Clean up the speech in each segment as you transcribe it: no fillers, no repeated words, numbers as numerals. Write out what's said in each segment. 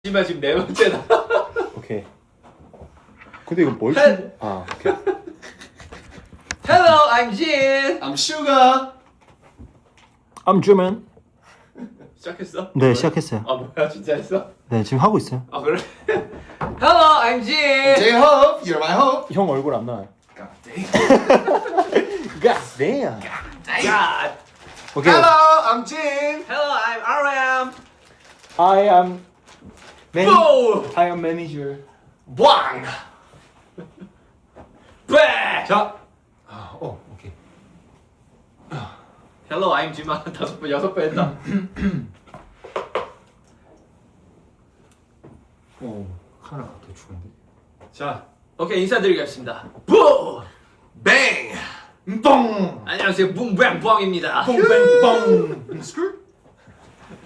하지만 지금 네 번째다. 오케이. 근데 이거 뭘? 아, 오케이. Hello, I'm Jin. I'm Sugar. I'm German. 시작했어? 네, 시작했어요. 아 뭐야 진짜 했어? 네, 지금 하고 있어요. 아 그래? Hello, I'm Jin. J-Hope, you're my hope. 형 얼굴 안 나와요. God damn. God damn. God. 오케이. Hello, I'm Jin. Hello, I'm RM. I am Boom. I am manager. Bang. Bang. 자. 오케이. Hello, I'm Jin. 다섯 번 여섯 번 했다. 카메라 더 죽은데. 자. 오케이 인사드리겠습니다. 부. Bang. 뻥. 안녕하세요, 붕뱅뻥입니다. 뻥뻥뻥.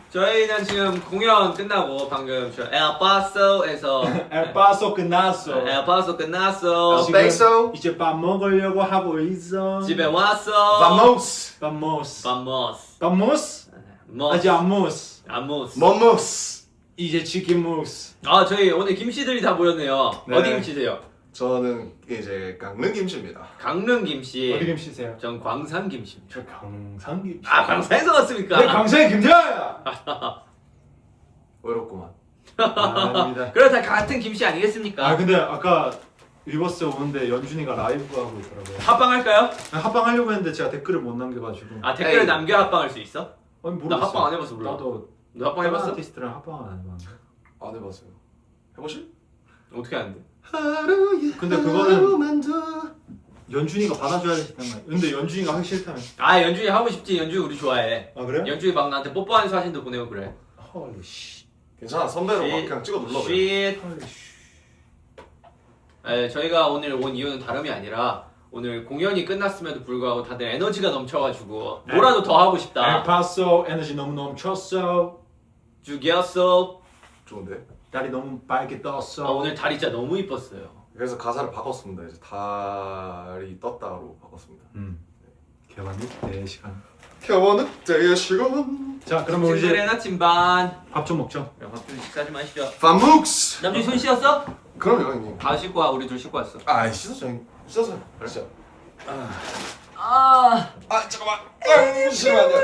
저희는 지금 공연 끝나고 방금 저 엘파소에서 엘파소 끝났어. 엘파소 끝났어. 지금 Beso. 이제 밥 먹으려고 하고 있어. 집에 왔어. Vamos. Vamos. Vamos. Vamos. Mos. 아직 안 모스. 아모스. Momos. 이제 치킨 모스. 아 저희 오늘 김씨들이 다 모였네요. 네. 어디 김씨세요? 저는 이제 강릉 김치입니다. 강릉 김씨. 어디 김씨세요? 전 광산 김씨입니다. 저 강상 김씨. 아 광산에서 왔습니까? 네, 강상의 김자야. 어렵구만. 아닙니다. 그래 다 같은 김씨 아니겠습니까? 아 근데 아까 리버스 오는데 연준이가 라이브 하고 있더라고요. 합방할까요? 합방 하려고 했는데 제가 댓글을 못 남겨가지고. 아 댓글을 에이. 남겨 합방할 수 있어? 아니 모르겠어. 나 합방 안 해봐서 몰라. 나도 너 합방 해봤어? 아티스트랑 합방 안 해봤는데. 안 해봤어요. 해보실? 어떻게 하는데? 하루에 근데 그거는 하루만 더. 연준이가 받아줘야 된단 말이야. 근데 연준이가 하기 싫다면. 아 연준이 하고 싶지. 연준이 우리 좋아해. 아 그래요? 연준이 막 나한테 뽀뽀하는 사진도 보내고 그래. 헐리 씨. 괜찮아, 선배로 막 쉿. 그냥 찍어 눌러. 그래. 쉿. 헐리 씨. 저희가 오늘 온 이유는 다름이 아니라 오늘 공연이 끝났음에도 불구하고 다들 에너지가 넘쳐가지고 뭐라도 더 하고 싶다. 엘파소 에너지 너무 넘쳤어. 죽였어. 좋은데. 달이 너무 빨개 떴어. 아, 오늘 달이 진짜 너무 이뻤어요. 그래서 가사를 바꿨습니다. 이제 달이 떴다로 바꿨습니다. 개반 4시간. 겨워 늑대의 시간. 자 그러면 우리 친구의 이제 나침반. 밥 좀 먹죠. 밥좀 식사 좀 하시죠. Vamos. 남준이 손 씻었어? 그럼요, 형님. 다 씻고 와. 우리 둘 씻고 왔어. 아, 씻었죠, 형님. 씻었어요. 진짜. 아. 잠깐만. 잠시만요. 이걸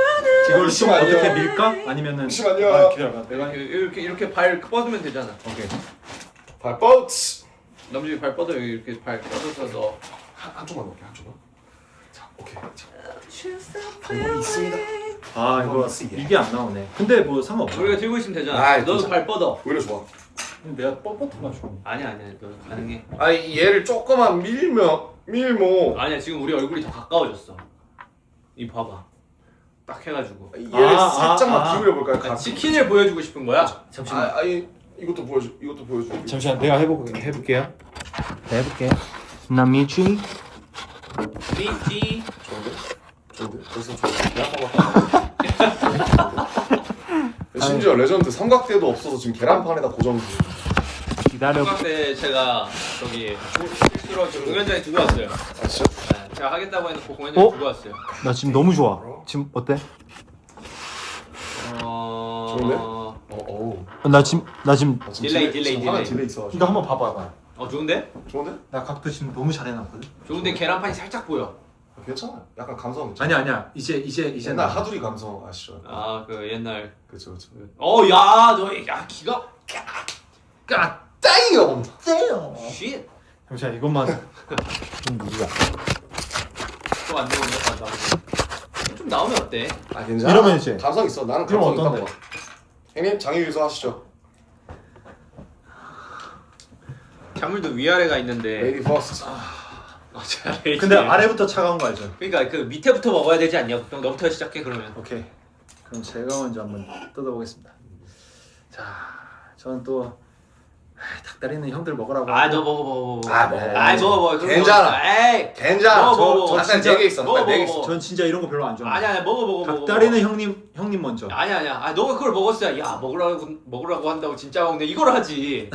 좀 잠시만요. 어떻게 밀까? 아니면은 잠시만요. 아, 기다려봐. 내가 이렇게 발 뻗으면 되잖아. 오케이. 발뻗스. 남준이 발 뻗어. 여기 이렇게 발 뻗어서 너. 한쪽만 넣을게, 한쪽만. 자, 오케이. 자. 방법이 있습니다. 아 이거 이게 안 나오네. 근데 뭐 상관없어. 우리가 들고 있으면 되잖아. 아이, 너도 괜찮아. 발 뻗어. 오히려 좋아. 내가 뻣뻣해가지고. 아니야. 너 가능해. 아니, 얘를 조금만 밀모. 아니야. 지금 우리 얼굴이 더 가까워졌어. 이 봐봐. 딱 해가지고. 얘를 살짝만 기울여 볼까요? 그러니까 치킨을 보여주고 싶은 거야. 잠시만. 아니, 이것도 보여줘. 잠시만 내가 해볼게요. 네, 해볼게요. 남이지. 미지. 좋은데? 벌써 좋은데? 심지어 레전드 삼각대도 없어서 지금 계란판에다 고정. 기다려. 중학 때 제가 저기 실수로 저 공연장에 두고 왔어요. 아, 진짜? 네, 제가 하겠다고 해놓고 공연장에 어? 두고 왔어요. 나 지금 너무 좋아. 지금 어때? 좋은데? 나 지금 아, 지금 딜레이. 화면 딜레이 있어가지고. 이거 한번 봐봐봐. 좋은데? 좋은데? 나 각도 지금 너무 잘 해놨거든. 좋은데 계란판이 살짝 보여. 아, 괜찮아. 약간 감성 괜찮아. 아니야. 이제 옛날 하두리 감성 아시죠? 아 그 옛날. 그쵸. 야 기가. 땡이요. 쉿. 잠시만 이것만 좀 누르자. 또안 되는데 좀 나오면 어때? 아, 괜찮아. 이러면 이제. 감성 있어. 나는 그럼 감성 어떤데? 있다고 봐. 형님 장유유서 하시죠. 작물도 위아래가 있는데. 레이디 퍼스트. 잘해. 근데 아래부터 차가운 거 알죠? 그러니까 그 밑에부터 먹어야 되지 않냐? 보통 너부터 시작해 그러면. 오케이. 그럼 제가 먼저 한번 뜯어보겠습니다. 자, 저는 또 닭다리는 형들 먹으라고. 너 먹어. 아, 먹어. 먹어. 그럼 괜찮아. 먹어. 에이. 괜찮아. 먹어. 아까 4개 있어. 먹어. 4개 있어. 전 진짜 이런 거 별로 안 좋아해요. 아니야 먹어. 닭다리는 형님 먼저. 아니야. 너가 그걸 먹었어야. 야 먹으라고 한다고 진짜 먹는데 이걸 하지.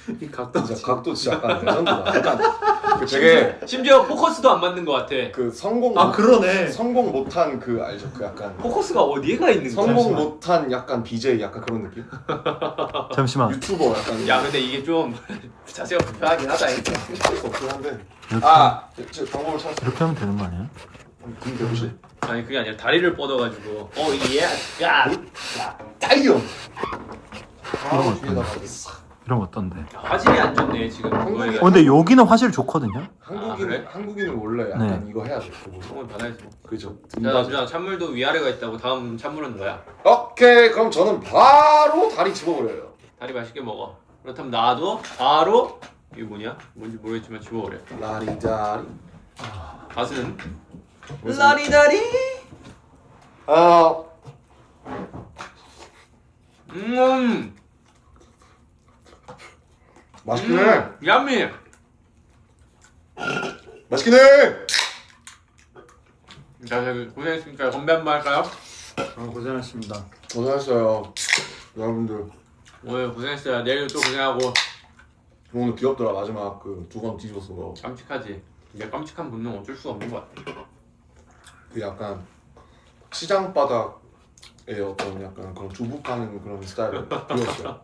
이 각도 진짜 각도 진짜 약간 레전드다. 약간 그 되게 심지어 포커스도 안 맞는 것 같아. 그 성공 아 그러네. 성공 못한 그 알죠? 그 약간 포커스가 어디에 가 있는 거야? 성공 잠시만. 못한 약간 BJ 약간 그런 느낌? 잠시만. 유튜버 약간 야 근데 이게 좀 자세가 불편하긴 하다. 이게. 없긴 한데. 이렇게, 제 방법을 찾았어. 이렇게 하면 되는 거 아니야? 근데 혹시 아니 그게 아니라 다리를 뻗어가지고 예. 야. 타이어. 이런 뒤에다 거 가게 싹. 이런 거 어떤데? 화질이 안 좋네 지금. 한국이- 그거에 근데 여기는 화질 좋거든요. 그래? 한국인은 원래 약간 네. 이거 해야 돼. 그거. 성을 받아야지. 그죠. 자 남준아 찬물도 위아래가 있다고. 다음 찬물은 뭐야? 오케이 그럼 저는 바로 다리 집어버려요. 다리 맛있게 먹어. 그렇다면 나도 바로 이게 뭐냐? 뭔지 모르겠지만 집어버려. 라리다리. 가수는 무슨- 라리다리. 아 맛있긴 해. 야미. 맛있긴 해. 자 고생했으니까 건배 한번 할까요? 고생하셨습니다. 고생했어요 여러분들. 오늘 고생했어요. 내일 또 고생하고. 오늘 귀엽더라 마지막 그 두 번 뒤집어 쓴 거. 깜찍하지. 내 깜찍한 본능 어쩔 수가 없는 것 같아. 그 약간 시장 바닥에 어떤 약간 그런 두부 파는 그런 스타일을 귀엽어요.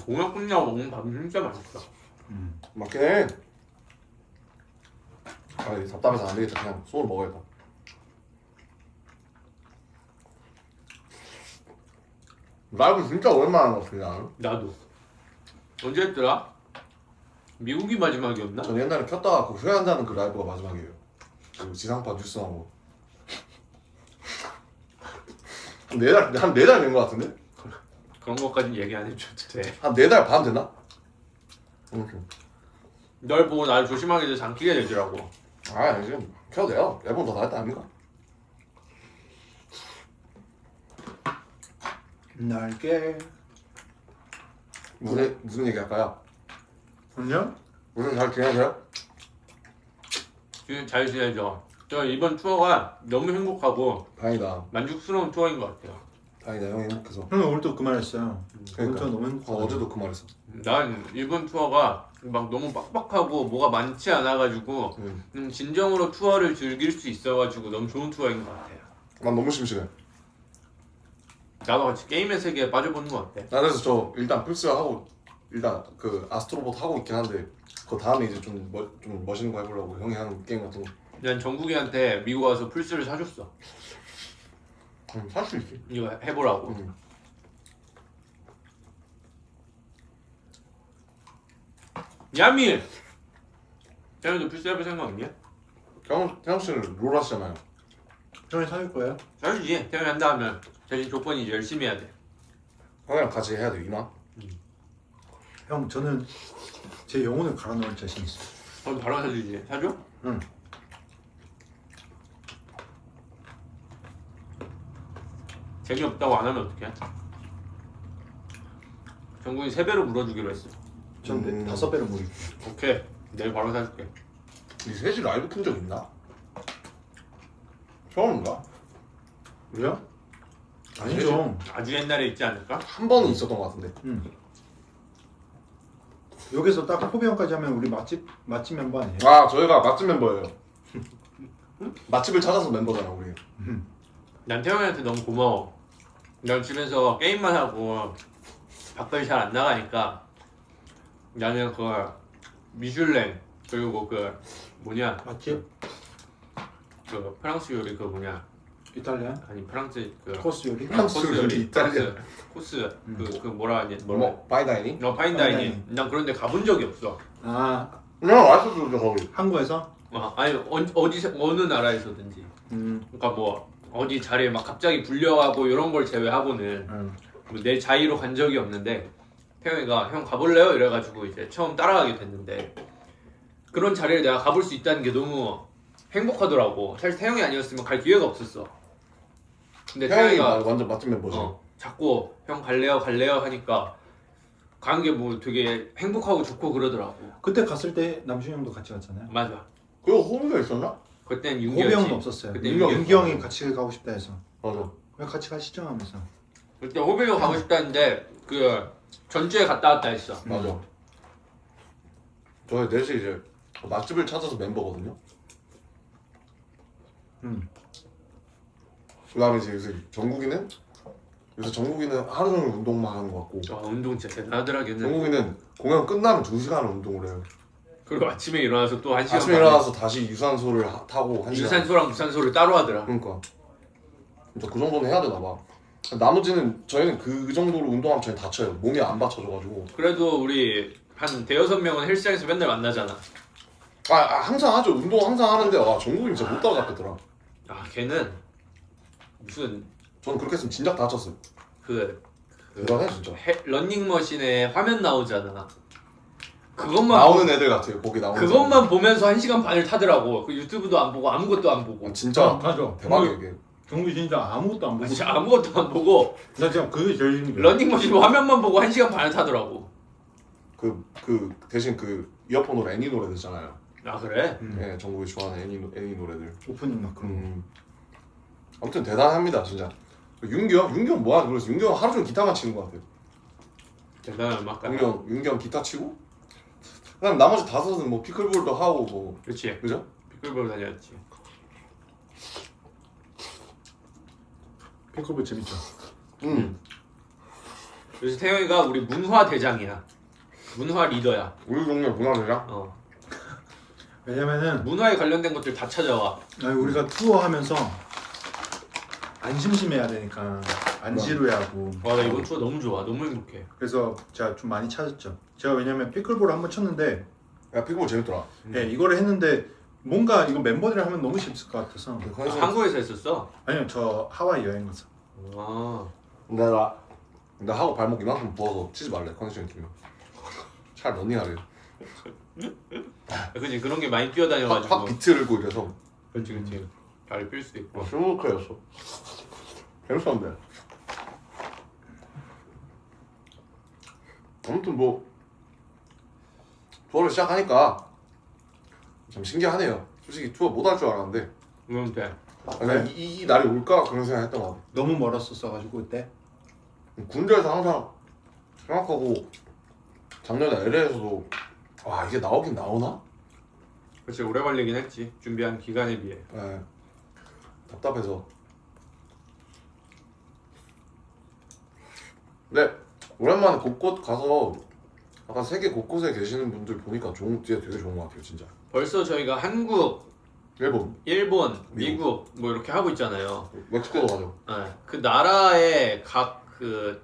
공약 끝나고 먹는 밥이 진짜 맛있어. 맞긴 해. 아 이게 답답해서 안 되겠다. 그냥 소를 먹어야겠다. 라이브 진짜 오랜만에 한것 같아 나는. 나도. 언제 했더라? 미국이 마지막이었나? 전 옛날에 켰다가 그 후회한다는 그 라이브가 마지막이에요. 그 지상파 뉴스 나오고. 한 4달 된 것 같은데? 그런 것까지 얘기 안 해줘도 돼. 한 4달 반 됐나? 아무튼. 널 보고 나를 조심하게 돼서 안 끼게 되더라고. 아 지금 켜도 돼요. 앨범 더 나왔다 아닙니까? 날개. 무슨 얘기 할까요? 안녕? 무슨 잘 지내세요? 지금 잘 지내죠. 저 이번 투어가 너무 행복하고 다행이다. 만족스러운 투어인 것 같아요. 다행이다 형이 행복해서. 형은 오늘 또 그 말했어요. 그러니까. 오늘 너무 행복하다. 어제도 그 말했어. 난 이번 투어가 막 너무 빡빡하고 뭐가 많지 않아가지고 진정으로 투어를 즐길 수 있어가지고 너무 좋은 투어인 것 같아요. 난 너무 심심해. 나도 같이 게임의 세계에 빠져보는 것 같아. 나 그래서 저 일단 플스 하고 일단 그 아스트로봇 하고 있긴 한데 그 다음에 이제 좀 멋있는 거 해보려고 형이 하는 게임 같은 거. 난 정국이한테 미국 와서 플스를 사줬어. 살 수 있지. 이거 해보라고. 야미! 태현이도 플스 해볼 생각 있냐? 태영 씨는 롤 하시잖아요. 형이 사줄 거예요? 사주지. 태현이 한다 하면 대신 조건이 이제 열심히 해야 돼. 형이랑 같이 해야 돼 이나. 형 저는 제 영혼을 갈아 넣을 자신 있어요. 그럼 바로 사주지. 사줘? 응. 재미없다고 안 하면 어떡해? 정국이 3배로 물어주기로 했어. 전 5배로 무리. 오케이. 내일 바로 사줄게. 이 셋이 라이브 킨 적 있나? 처음인가? 그래요? 아니죠. 아주 옛날에 있지 않을까? 한 번은 있었던 것 같은데. 응. 여기서 딱 호비 형까지 하면 우리 맛집 멤버 아니에요? 아 저희가 맛집 멤버예요. 맛집을 찾아서 멤버잖아 우리. 난 태영이한테 너무 고마워. 난 집에서 게임만 하고 밖을 잘 안 나가니까 나는 그 미슐랭 그리고 그 뭐냐 맛집? 그 프랑스 요리 그 뭐냐 이탈리안? 아니 프랑스 그 코스 요리? 프랑스 요리, 이탈리안. 코스 그 뭐라 하니 뭐 파이다이닝? 파인다이닝. 난 그런데 가본 적이 없어. 아 그냥 왔었어 거기. 한국에서? 아니 어디 어느 나라에서든지. 그러니까 뭐 어디 자리에 막 갑자기 불려가고 이런 걸 제외하고는 뭐내 자의로 간 적이 없는데 태영이가 형 가볼래요? 이래가지고 이제 처음 따라가게 됐는데 그런 자리를 내가 가볼 수 있다는 게 너무 행복하더라고. 사실 태영이 아니었으면 갈 기회가 없었어. 근데 태영이 태영이가 완전 맛집 멤버지. 자꾸 형 갈래요 하니까 가는 게 뭐 되게 행복하고 좋고 그러더라고. 그때 갔을 때 남준 형도 같이 갔잖아요. 맞아. 그거 호비가 있었나? 그땐 호비 윤기였지. 형은 없었어요. 그때 윤기 윤기 형이 같이 가고 싶다 해서. 맞아. 왜 같이 가시죠 하면서. 그때 호빌로 가고 싶다는데 그 전주에 갔다 왔다 했어. 맞아. 저희 넷이 이제 맛집을 찾아서 멤버거든요. 그다음에 이제 요새 정국이는 하루 종일 운동만 하는 것 같고 와 운동 진짜 대단하더라 걔는. 정국이는 공연 끝나면 2시간 운동을 해요. 그리고 아침에 일어나서 또 1시간 아침에 일어나서 다시 유산소를 타고 1시간. 유산소랑 무산소를 따로 하더라. 그러니까 진짜 그 정도는 해야 되나 봐. 나머지는 저희는 그 정도로 운동하면 저희 다쳐요. 몸이 안 받쳐줘가지고. 그래도 우리 한 대여섯 명은 헬스장에서 맨날 만나잖아. 항상 하죠. 운동 항상 하는데 정국이 진짜 못 따라잡겠더라. 걔는 무슨 저는 그렇게 했으면 진작 다쳤어요. 대단해 진짜. 런닝머신에 화면 나오잖아. 그것만 나오는 애들 같아요. 거기 나오는 그것만 보면서 1시간 반을 타더라고. 그 유튜브도 안 보고 아무것도 안 보고. 진짜 맞아. 대박이에요 이게. 정국이 진짜 아무것도 안 보고. 진짜 아무것도 안 보고 나 진짜 그게 제일 힘들어. 런닝머신 화면만 보고 1시간 반을 타더라고. 그 대신 그 이어폰으로 애니 노래 듣잖아요. 아 그래? 네, 정국이 좋아하는 애니 노래들. 오프닝 막 그런 거. 아무튼 대단합니다 진짜. 윤기 형 뭐하는 그래서 윤기 형 하루 종일 기타만 치는 것 같아요. 대단한 음악가. 윤기 형 기타 치고 그다음 나머지 5은 뭐 피클볼도 하고 뭐 그렇지. 그죠? 피클볼 다녔지. 피클볼 재밌죠. 그래서 태영이가 우리 문화 대장이야. 문화 리더야. 우리 동네 문화대장? 왜냐면은 문화에 관련된 것들 다 찾아와. 우리가 투어하면서 안 심심해야 되니까 안 지루해하고. 와 나 이번 투어 너무 좋아. 너무 행복해. 그래서 제가 좀 많이 찾았죠. 제가 왜냐면 피클볼을 한번 쳤는데 야 피클볼 재밌더라. 네, 이거를 했는데 뭔가 이거 멤버들이랑 하면 너무 재밌을 것 같아서. 한국에서 했었어? 아니요, 저 하와이 여행 가서. 아. 나 하고 발목 이만큼 부어서 치지 말래 컨디션이 뛰면. 잘 러닝하래. 그치 그런 게 많이 확 뛰어다녀가지고. 비틀고 이래서. 그치. 다리 필 수도 있고. 스무크였어. 재밌었는데. 아무튼 뭐 투어를 시작하니까 참 신기하네요. 솔직히 투어 못 할 줄 알았는데 그런데 그냥 이 날이 올까 그런 생각했던 것 같아. 너무 멀었었어가지고 그때. 군대에서 항상 생각하고 작년에 LA에서도 이게 나오긴 나오나? 그치 오래 걸리긴 했지. 준비한 기간에 비해. 네. 답답해서. 네 오랜만에 곳곳 가서 아까 세계 곳곳에 계시는 분들 보니까 진짜 되게 좋은 것 같아요 진짜. 벌써 저희가 한국, 일본, 미국 뭐 이렇게 하고 있잖아요. 멕시코도 가죠. 네. 그 나라의 각 그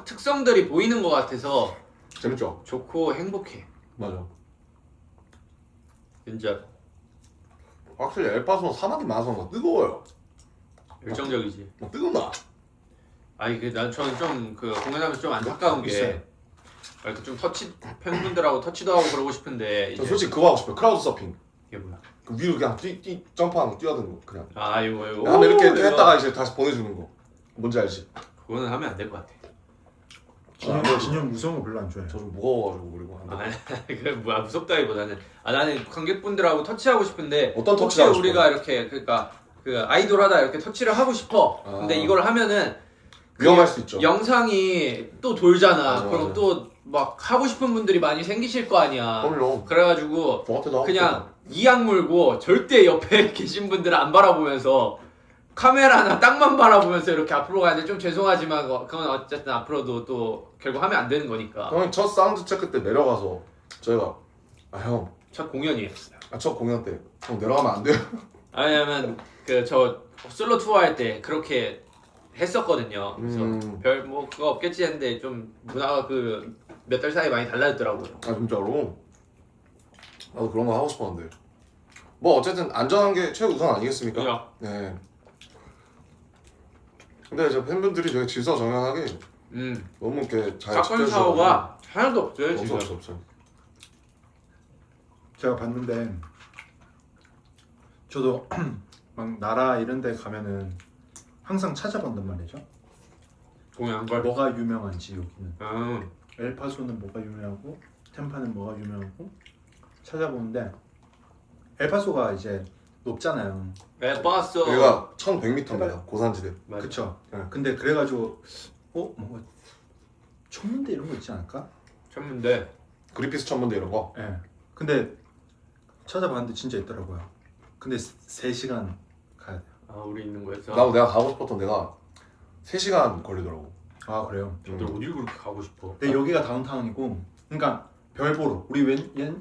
특성들이 보이는 것 같아서 재밌죠? 좋고 행복해. 맞아. 진짜 확실히 엘파소는 사막이 많아서 막 뜨거워요. 열정적이지. 막 뜨겁나? 아니 저는 좀 그 공연하면서 좀 안타까운 게 이렇게 좀 팬분들하고 터치도 하고 그러고 싶은데 저 솔직히 그거 하고 싶어요. 크라우드 서핑. 이게 뭐야? 그 위로 그냥 점프하는 거 뛰어드는 거 그냥. 이거 하면 이렇게 했다가 이제 다시 보내주는 거. 뭔지 알지? 그거는 하면 안 될 것 같아. 진영 무서운 거 별로 안 좋아해. 저 좀 무거워가지고 그리고 안 돼. 그 뭐야 무섭다기보다는 나는 관객분들하고 터치하고 싶은데 어떤 혹시 터치를 하고 우리가 이렇게 그러니까 그 아이돌 하다 이렇게 터치를 하고 싶어. 근데 이걸 하면은 위험할 수 있죠. 영상이 또 돌잖아. 맞아, 그럼 맞아. 또 막 하고 싶은 분들이 많이 생기실 거 아니야. 그럼요. 그래가지고 저 같아도 그냥 이악 물고 절대 옆에 계신 분들은 안 바라보면서 카메라나 땅만 바라보면서 이렇게 앞으로 가는데 좀 죄송하지만 그건 어쨌든 앞으로도 또 결국 하면 안 되는 거니까. 형이 첫 사운드 체크 때 내려가서 저희가 형 첫 공연이었어요. 첫 공연 때 형 내려가면 안 돼요. 왜냐면 그 저 솔로 투어 할 때 그렇게 했었거든요. 그래서 별 뭐 그거 없겠지 했는데 좀 문화가 그 몇 달 사이 많이 달라졌더라고요. 진짜로? 나도 그런 거 하고 싶었는데 뭐 어쨌든 안전한 게 최우선 아니겠습니까? 그죠? 네. 근데 이제 팬분들이 되게 질서정연하게 너무 이렇게 잘 사건 사고가 하나도 없어요 지금. 없어요. 제가 봤는데 저도 막 나라 이런 데 가면은 항상 찾아본단 말이죠. 공연 걸. 뭐가 유명한지 여기는. 엘파소는 뭐가 유명하고 템파는 뭐가 유명하고 찾아보는데 엘파소가 이제 높잖아요. 왜 봤어? 여기가 1100m입니다. 고산지대. 맞아. 그쵸? 네. 근데 그래가지고 뭔가 천문대 이런 거 있지 않을까? 천문대. 그리피스 천문대 이런 거. 예. 근데 찾아봤는데 진짜 있더라고요. 근데 3시간 가야 돼요. 아 우리 있는 거였어. 나도 내가 가고 싶었던 데가 3시간 걸리더라고. 아 그래요? 근데 어딜 그렇게 가고 싶어? 근데 여기가 다운타운이고, 그러니까 별 보러 우리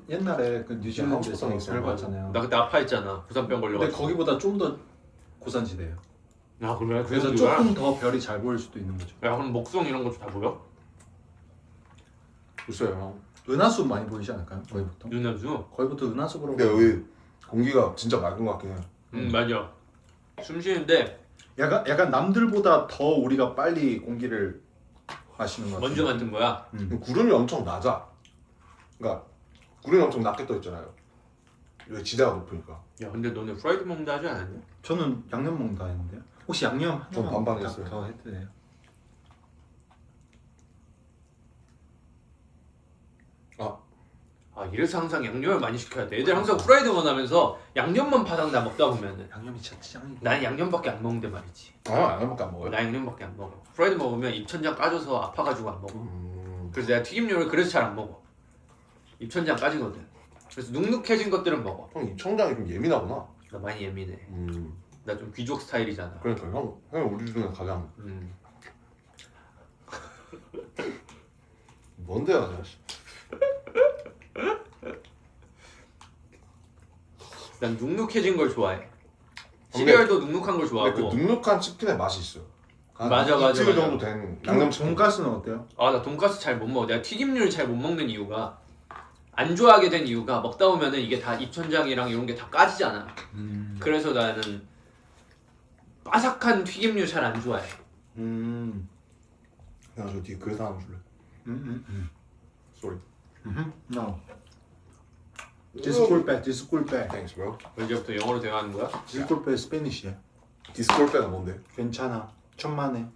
옛날에 그 뉴질랜드에서 하고 싶었던 별 거 봤잖아요. 나 그때 아파했잖아. 부산병 근데 걸려가지고. 거기보다 좀 더 고산지대예요. 아 그래? 그래서 조금 더 별이 잘 보일 수도 있는 거죠. 야 그럼 목성 이런 거 다 보여? 글쎄요. 은하수 많이 보이지 않을까요? 거기부터? 윤남수? 거기부터 은하수 보러. 근데 여기 공기가 진짜 맑은 것 같긴 해. 맞아. 숨 쉬는데 약간 남들보다 더 우리가 빨리 공기를 마시는 것 같아요. 먼저 만든 거야. 구름이 엄청 낮아. 그러니까 구름이 엄청 낮게 떠 있잖아요. 여기 지대가 높으니까. 야 근데 너네 프라이드 먹는다 하지 않았냐? 저는 양념 먹는다 했는데요. 혹시 양념 전 하나만 반반 딱 했어요. 더 해도 돼요? 아 이래서 항상 양념을 많이 시켜야 돼. 애들 항상 프라이드 원하면서 양념만 바닥 나 먹다 보면은 양념이 진짜 짱이고. 난 양념밖에 안 먹는데 말이지. 안 해먹게 안 먹어요. 나 양념밖에 안 먹어. 프라이드 먹으면 입천장 까져서 아파가지고 안 먹어. 그래서 내가 튀김류를 그래서 잘 안 먹어. 입천장 까지거든. 그래서 눅눅해진 것들은 먹어. 형 입천장이 좀 예민하구나. 나 많이 예민해. 나 좀 귀족 스타일이잖아. 그러니까 형 우리 중에 가장 뭔데 아저씨 난 눅눅해진 걸 좋아해. 시리얼도 눅눅한 걸 근데 그 좋아하고. 눅눅한 치킨의 맛이 있어요. 한 맞아, 맞아, 이틀 맞아. 정도 된 양념 치킨. 돈가스는 어때요? 아 나 돈가스 잘 못 먹어. 내가 튀김류를 잘 못 먹는 이유가 안 좋아하게 된 이유가 먹다 보면은 이게 다 입천장이랑 이런 게 다 까지잖아. 그래서 나는 바삭한 튀김류 잘 안 좋아해. 야, 저 뒤에 그 사람 줄래? 쏘리. No. Disculpe, disculpe. Thanks, bro. 이제부터 영어로 대화하는 거야? disculpe 스페니쉬야. 디스콜페가 뭔데? 괜찮아. 천만에.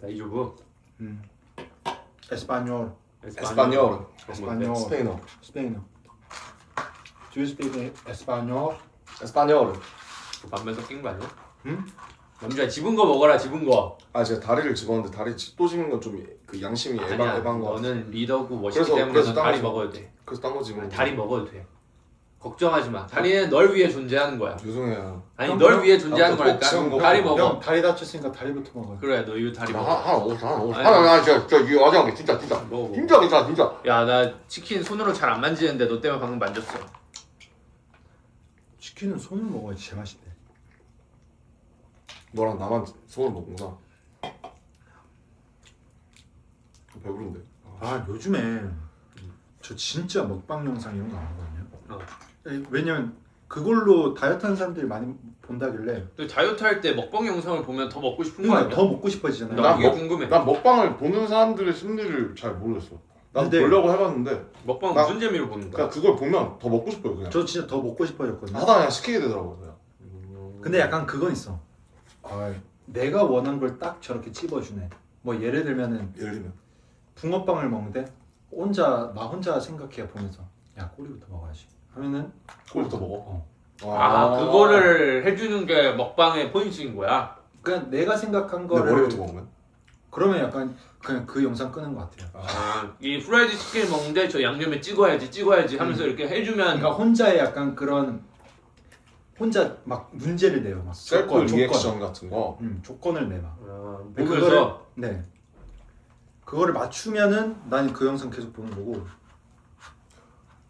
다이조브. 에스파뇰. 에스파뇰. 에스파뇰. 스페인어. 스페인어. Do you speak 에스파뇰? 에스파뇰. 그 반면 섞인 거 아니야? 응? 남주야 집은 거 먹어라 집은 거. 아 제가 다리를 집었는데 다리 또 집는 건 좀 그 양심이 아니야 에반 거. 너는 리더고 멋있기 그래서- 때문에 그래서 넌 다리 따라서- 먹어도 돼. 그래서 딴 거 집은. 다리 먹어도 돼. 걱정하지 마. 다리는 널 위해 존재하는 거야. 죄송해요. 아니 형, 널 형, 위해 존재하는 나부터 꼭 지은 거니까 거 다리 먹어. 먹어. 형 다리 다쳤으니까 다리부터 먹어요. 그래 너 이거 다리 먹어. 하나 먹어. 아니, 하나 진짜 이거 어정하게 진짜 먹어. 진짜 괜찮아 진짜. 야 나 치킨 손으로 잘 안 만지는데 너 때문에 방금 만졌어. 치킨은 손으로 먹어야지 제맛인데. 너랑 나만 손을 먹는구나. 배부른데. 아 요즘에 저 진짜 먹방 영상 이런 거 안 보거든요. 왜냐면 그걸로 다이어트 하는 사람들이 많이 본다길래 또 다이어트 할 때 먹방 영상을 보면 더 먹고 싶은 거 그러니까 아니야? 더 먹고 싶어지잖아요. 나 난 이게 먹- 궁금해. 난 먹방을 보는 사람들의 심리를 잘 모르겠어. 난 근데- 보려고 해봤는데 먹방 나- 무슨 재미로 보는 거야? 그냥 그걸 보면 더 먹고 싶어요 그냥. 저 진짜 더 먹고 싶어졌거든요. 하다 그냥 시키게 되더라고요 그냥. 근데 약간 그건 있어. 아, 내가 원하는 걸 딱 저렇게 찝어주네. 뭐 예를 들면은 예를 들면 붕어빵을 먹는데 나 혼자 생각해 보면서 야 꼬리부터 먹어야지 하면은 그걸부터 먹어. 아 그거를 해주는 게 먹방의 포인트인 거야? 그냥 내가 생각한 내 거를 머리부터 먹으면? 그러면 약간 그냥 그 영상 끄는 것 같아요. 이 프라이드 치킨 먹는데 저 양념에 찍어야지 하면서 이렇게 해주면 그러니까 혼자의 약간 그런 혼자 막 문제를 내요. 막 셀프 리액션 같은 거. 조건을 내봐. 그래서 네. 그거를 맞추면은 난 그 영상 계속 보는 거고.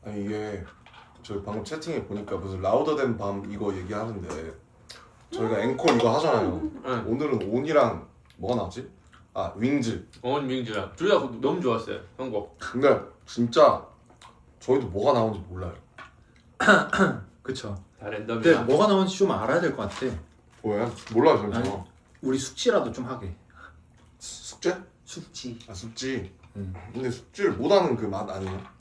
아니 이게 저 방금 채팅에 보니까 무슨 라우더 된 밤 이거 얘기하는데 저희가 앵콜 이거 하잖아요. 응. 오늘은 온이랑 뭐가 나왔지? 아 윙즈. 어원 민주야 둘 다 너무 좋았어요 선곡. 근데 진짜 저희도 뭐가 나오는지 몰라요. 그쵸. 다 근데 랜덤이야. 뭐가 나오는지 좀 알아야 될 것 같아. 뭐야? 몰라요 저는. 아니. 우리 숙지라도 좀 하게. 숙제? 숙지. 아 숙지. 응. 근데 숙지를 못하는 그 맛 아니냐?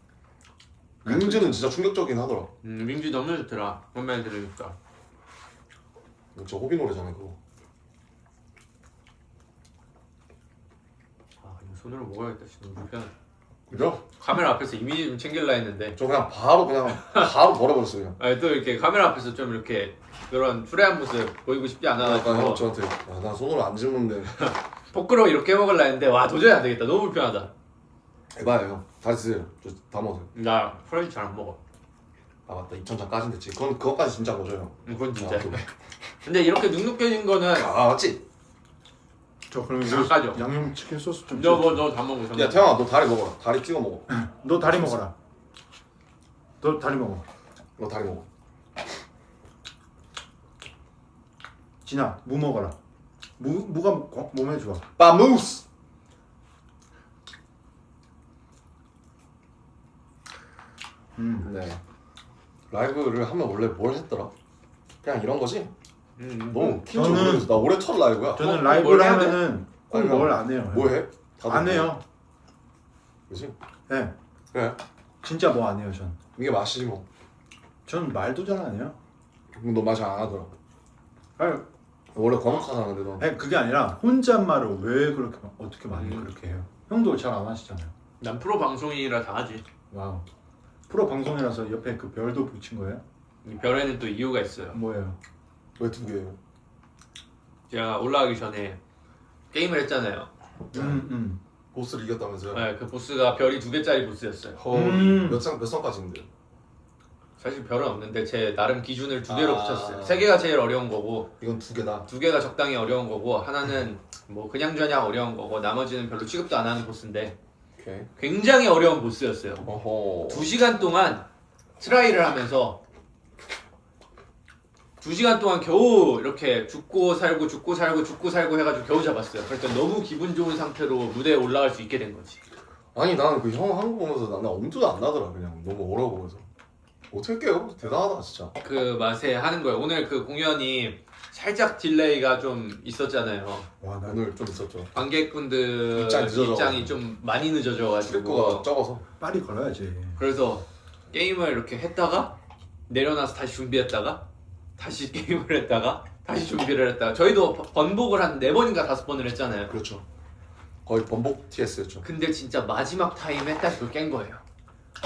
윙즈는 진짜 충격적이긴 하더라. 민주 너무 좋더라. 선배님 들으니까. 저 호비 노래잖아요 그거. 아 이거 손으로 먹어야겠다 진짜 너무 불편해. 그죠? 카메라 앞에서 이미지 좀 챙길라 했는데 저 그냥 바로 버려버렸어요. 그냥. 아니, 또 이렇게 카메라 앞에서 좀 이렇게 그런 추레한 모습 보이고 싶지 약간 형 않아가지고 저한테 나 손으로 안 짚는데 포크로 이렇게 해먹으려 했는데 와 도저히 안 되겠다. 너무 불편하다. 해봐요 형. 다시 드세요. 저 다 먹어요. 나 프라이드 잘 안 먹어. 아 맞다 2,000잔까지 됐지. 그거까지 진짜 거죠 형. 그건 진짜. 아, 오케이. 근데 이렇게 눅눅해진 거는 아 맞지? 저 그러면 잠깐요. 양념 치킨 소스 좀. 너 다 먹어. 야 태영아 너 다리 먹어라. 다리 찍어 먹어. 너 다리 먹어라. 너 다리 먹어. 너 다리 먹어. 진아 무 먹어라. 무가 몸에 좋아. 빠무스. 네. 라이브를 하면 원래 뭘 했더라? 그냥 이런 거지? 너무 긴줄 저는- 모르겠어. 나 올해 첫 라이브야. 저는 뭘 라이브를 해야 돼? 하면은 꼭 아니, 뭘 안 해요. 뭐 해? 다들 안 뭐 해요. 그지? 네. 그래. 진짜 뭐 안 해요 전. 이게 맛이지 뭐. 전 말도 잘 안 해요. 그럼 너 맛이 안 하더라. 아니, 원래 거룩하잖아 근데 너. 아니 그게 아니라 혼잣말을 왜 그렇게 어떻게 많이 그렇게 해요? 형도 잘 안 하시잖아요. 난 프로 방송이라 다 하지. 와우. 프로 방송이라서 옆에 그 별도 붙인 거예요? 이 별에는 또 이유가 있어요. 뭐예요? 왜 두 개예요? 제가 올라가기 전에 게임을 했잖아요. 보스를 이겼다면서요? 네, 그 보스가 별이 2개짜리 보스였어요. 헐. 몇 성까지 있는데요? 사실 별은 없는데 제 나름 기준을 2개로 아. 붙였어요. 3개가 제일 어려운 거고 이건 2개다. 2개가 적당히 어려운 거고 하나는 뭐 그냥저냥 어려운 거고 나머지는 별로 취급도 안 하는 보스인데 오케이. 굉장히 어려운 보스였어요. 어허. 2시간 동안 트라이를 하면서 2시간 동안 겨우 이렇게 죽고 살고 해가지고 겨우 잡았어요. 그러니까 너무 기분 좋은 상태로 무대에 올라갈 수 있게 된 거지. 아니 나는 그 형 한거 보면서 나는 엄두도 안 나더라 그냥 너무 어려워 보여서. 어떻게 깨요? 대단하다 진짜. 그 맛에 하는 거예요. 오늘 그 공연이 살짝 딜레이가 좀 있었잖아요. 와, 나 오늘 좀 있었죠. 관객분들 입장이 늦어져. 입장이 좀 많이 늦어져가지고 출입구가 적어서. 빨리 걸어야지. 그래서 게임을 이렇게 했다가 내려놔서 다시 준비했다가 다시 게임을 했다가 다시 준비를 했다가 저희도 번복을 한 4번인가 5번을 했잖아요. 그렇죠. 거의 번복 TS였죠. 근데 진짜 마지막 타임에 딱 그걸 깬 거예요.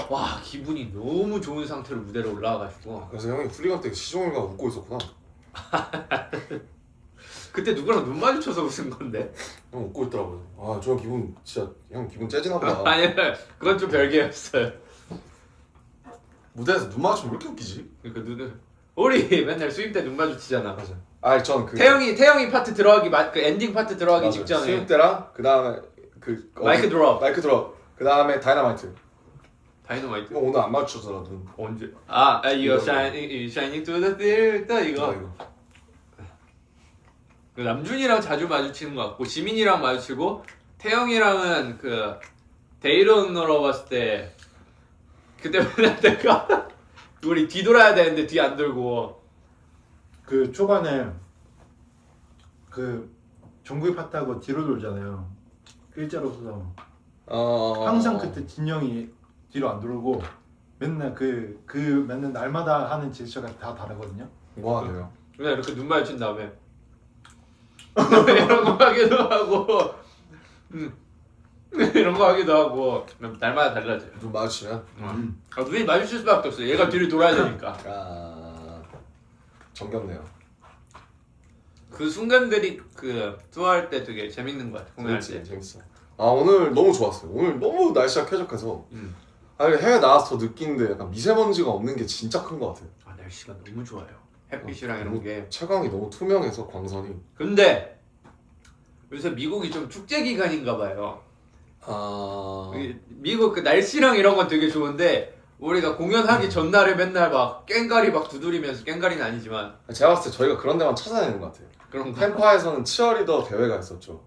와 기분이 너무 좋은 상태로 무대로 올라와가지고 그래서 형이 훌리건 때 시종일관 웃고 있었구나. 그때 누구랑 눈 마주쳐서 웃은 건데. 형 웃고 있더라고요. 아 저 기분 진짜 형 기분 째지나 보다. 아니 그건 좀 별개였어요. 무대에서 눈 마주치면 왜 이렇게 웃기지? 그러니까 눈을 우리 맨날 수입 때 눈 마주치잖아. 맞아. 아니 전그 태영이 파트 들어가기 그 엔딩 파트 들어가기 맞아. 직전에 수육 때랑 그 다음에 그 마이크 드롭. 마이크 드롭. 그 다음에 다이너마이트. 다이너마이트. 형 오늘 안 마주쳤잖아 눈. 언제? 이거 Shining to the Theater 이거. 그 남준이랑 자주 마주치는 것 같고 지민이랑 마주치고 태영이랑은 그 데이런으로 봤을 때 그때 맨날 내가 우리 뒤돌아야 되는데 뒤 안 돌고 그 초반에 그 정국이 파트하고 뒤로 돌잖아요. 일자로 서서 항상 그때 진영이 뒤로 안 돌고 맨날 그 맨날 날마다 하는 제스처가 다 다르거든요. 뭐 하네요? 그냥 이렇게 눈 마주친 다음에 이런 거 하기도 하고 이런 거 하기도 하고 날마다 달라져요. 눈 마주치면? 눈이 마주칠 수밖에 없어요. 얘가 뒤를 돌아야 되니까. 아 정겹네요. 그 순간들이 그 투어할 때 되게 재밌는 것 같아. 공연할 때. 재밌어. 아 오늘 너무 좋았어요. 오늘 너무 날씨가 쾌적해서 아니 해외 나와서 더 느끼는데 약간 미세먼지가 없는 게 진짜 큰 것 같아요. 아 날씨가 너무 좋아요. 햇빛이랑 이런 게. 채광이 너무 투명해서 광선이. 근데 요새 미국이 좀 축제 기간인가 봐요. 아 미국 그 날씨랑 이런 건 되게 좋은데 우리가 공연하기 전날에 맨날 막 꽹가리 막 두드리면서 꽹가리는 아니지만 제가 봤을 때 저희가 그런 데만 찾아내는 것 같아요. 그런 거. 템파에서는 치어리더 대회가 있었죠.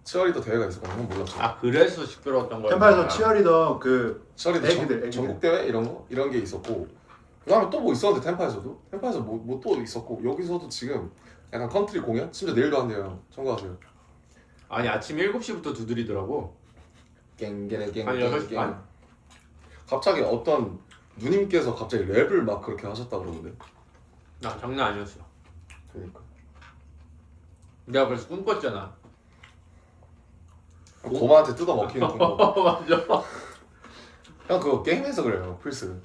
치어리더 대회가 있었거든요. 몰랐죠. 아 그래서 시끄러웠던 거예요. 템파에서 치어리더 그 치어리더 애기들. 전국 대회 이런 게 있었고 그다음에 또 뭐 있었는데 템파에서도 뭐 또 있었고 여기서도 지금 약간 컨트리 공연 심지어 내일도 한대요. 참고하세요. 아니 아침 7시부터 두드리더라고. 깽깽깽 한 6시 반? 갑자기 어떤 누님께서 갑자기 랩을 막 그렇게 하셨다 그러는데. 나 장난 아니었어. 그러니까. 내가 그래서 꿈꿨잖아. 곰한테 뜯어 먹히는 곰. 맞아. 형 그거 게임에서 그래요 플스.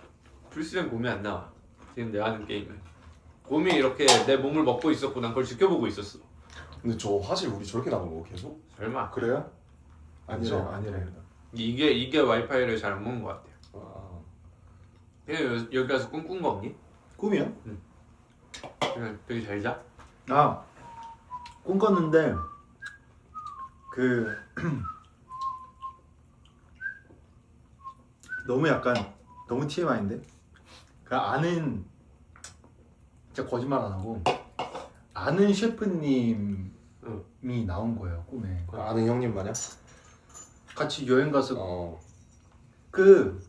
불스는 곰이 안 나와. 지금 내가 하는 게임은 곰이 이렇게 내 몸을 먹고 있었고 난 그걸 지켜보고 있었어. 근데 저 화질 우리 저렇게 나온 거 계속? 설마. 그래요? 아니죠. 아니래요. 이게 와이파이를 잘 안 먹는 것 같아요. 아, 여기 가서 꿈꾼 거 없니? 꿈이요? 그냥 되게 잘 자? 아 꿈꿨는데 그 너무 약간 너무 TMI인데 그 아는 진짜 거짓말 안 하고 아는 셰프님이 나온 거예요 꿈에. 아는 형님 마냥? 같이 여행 가서 어. 그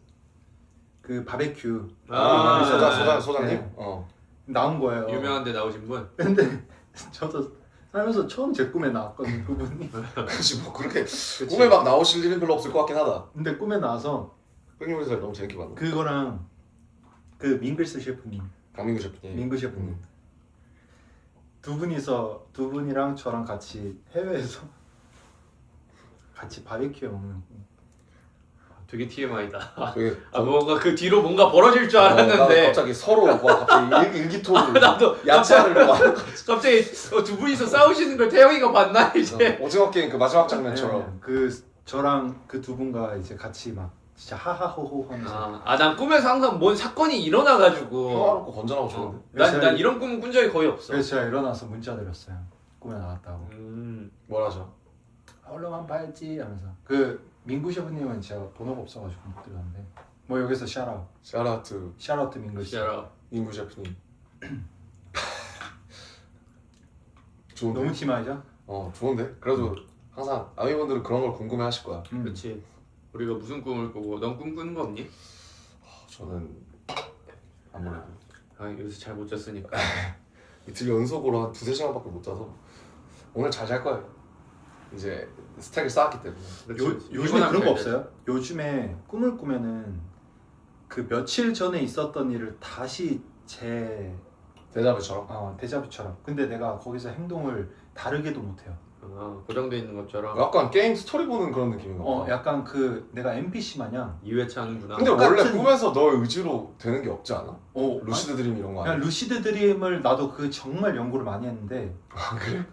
바베큐 소장님? 네. 어. 나온 거예요. 유명한 데 나오신 분? 근데 저도 살면서 처음 제 꿈에 나왔거든요 그분이. 그치 뭐 그렇게 꿈에 막 나오실 일은 별로 없을 것 같긴 하다. 근데 꿈에 나와서 흑룡에서 너무 재밌게 봤네. 그거랑 그 밍글스 셰프님, 강민구 셰프님. 민구 셰프님 두 분이랑 저랑 같이 해외에서 같이 바베큐 먹는. 되게 TMI다. 되게 뭔가 그 뒤로 뭔가 벌어질 줄 알았는데 갑자기 서로 막 갑자기 일기토를 나도 야채를 막 갑자기 두 분이서 싸우시는 걸 태영이가 봤나 이제. 오징어 게임 그 마지막 장면처럼. 그 저랑 그 두 분과 이제 같이 막 진짜 하하호호 하면서. 난 꿈에서 항상 뭔 사건이 일어나가지고 평화롭고 건전하고 좋은데. 난 이런 꿈은 꾼 적이 거의 없어. 그래서 제가 일어나서 문자 드렸어요. 꿈에 나왔다고. 뭐라죠? 얼른 봐야지 하면서. 그 민구 셰프님은 제가 번호가 없어가지고 못 드렸는데 뭐 여기서 샤라웃 샤라웃 민구 씨. 민구 셰프님. 좋은데? 너무 티마이죠? 좋은데? 그래도 항상 아미분들은 그런 걸 궁금해하실 거야. 그렇지. 우리가 무슨 꿈을 꾸고 넌 꿈 꾸는 거 없니? 저는 아무래도 요새 잘 못 잤으니까. 이틀 연속으로 한 2-3시간밖에 못 자서 오늘 잘 잘 거예요. 이제 스택을 쌓았기 때문에. 요즘에 그런 거 없어요? 요즘에 꿈을 꾸면은 그 며칠 전에 있었던 일을 다시 데자뷰처럼? 데자뷰처럼. 근데 내가 거기서 행동을 다르게도 못해요. 고정돼 있는 것처럼. 약간 게임 스토리 보는 그런 느낌인가 봐. 약간 그 내가 NPC 마냥. 2회차 하는구나. 근데 원래 꿈에서 너의 의지로 되는 게 없지 않아? 어, 루시드 드림 이런 거 아니야? 그냥 루시드 드림을 나도 그 정말 연구를 많이 했는데. 그래?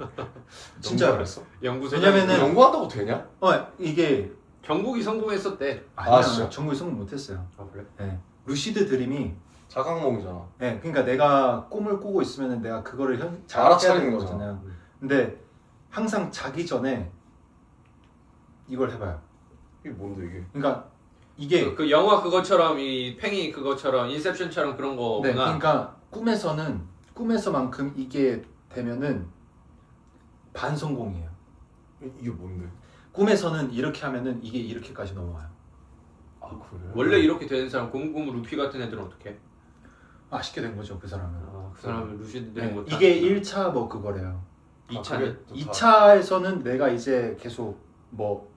진짜 그랬어? 연구소장님. 연구한다고 되냐? 이게 정국이 성공했었대. 아니야, 진짜? 정국이 성공 못했어요. 그래? 네. 루시드 드림이. 자각몽이잖아. 네, 그러니까 내가 꿈을 꾸고 있으면 내가 그거를 알아차리는 거잖아요. 근데 항상 자기 전에 이걸 해봐요. 이게 뭔데 이게? 그러니까 이게 그 영화 그것처럼 이 팽이 그것처럼 인셉션처럼 그런 거구나. 네, 그러니까 꿈에서만큼 이게 되면은 반성공이에요. 이게 뭔데? 꿈에서는 이렇게 하면은 이게 이렇게까지 넘어와요. 아 그래? 원래 이렇게 되는 사람 공공 루피 같은 애들은 어떻게? 쉽게 된 거죠 그 사람은. 그 사람은 루시드들이 네, 못. 이게 1차 뭐 그거래요. 2차는 2차에서는 내가 이제 계속 뭐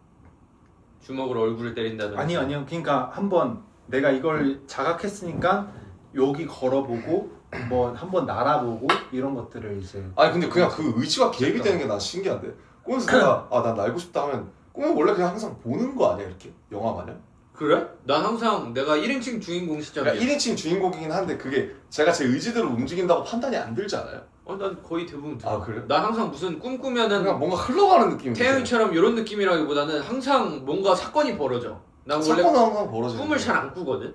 주먹으로 얼굴을 때린다든지. 아니요. 그러니까 한번 내가 이걸 자각했으니까 여기 걸어보고 뭐 한번 날아보고 이런 것들을 이제. 아니 근데 그냥 그 의지가 기획이 되는 게 난 신기한데. 꿈에서 내가 난 날고 싶다 하면 꿈에 원래 그냥 항상 보는 거 아니야 이렇게? 영화 마냥? 그래? 난 항상 내가 1인칭 주인공 시점이야. 그러니까 1인칭 주인공이긴 한데 그게 제가 제 의지대로 움직인다고 판단이 안 들지 않아요? 난 거의 대부분 들어. 그래? 난 항상 무슨 꿈 꾸면은 그냥 뭔가 흘러가는 느낌이 태영이처럼 이런 느낌이라기보다는 항상 뭔가 사건이 벌어져. 난 원래 사건은 항상 벌어지는 꿈을 잘 안 꾸거든.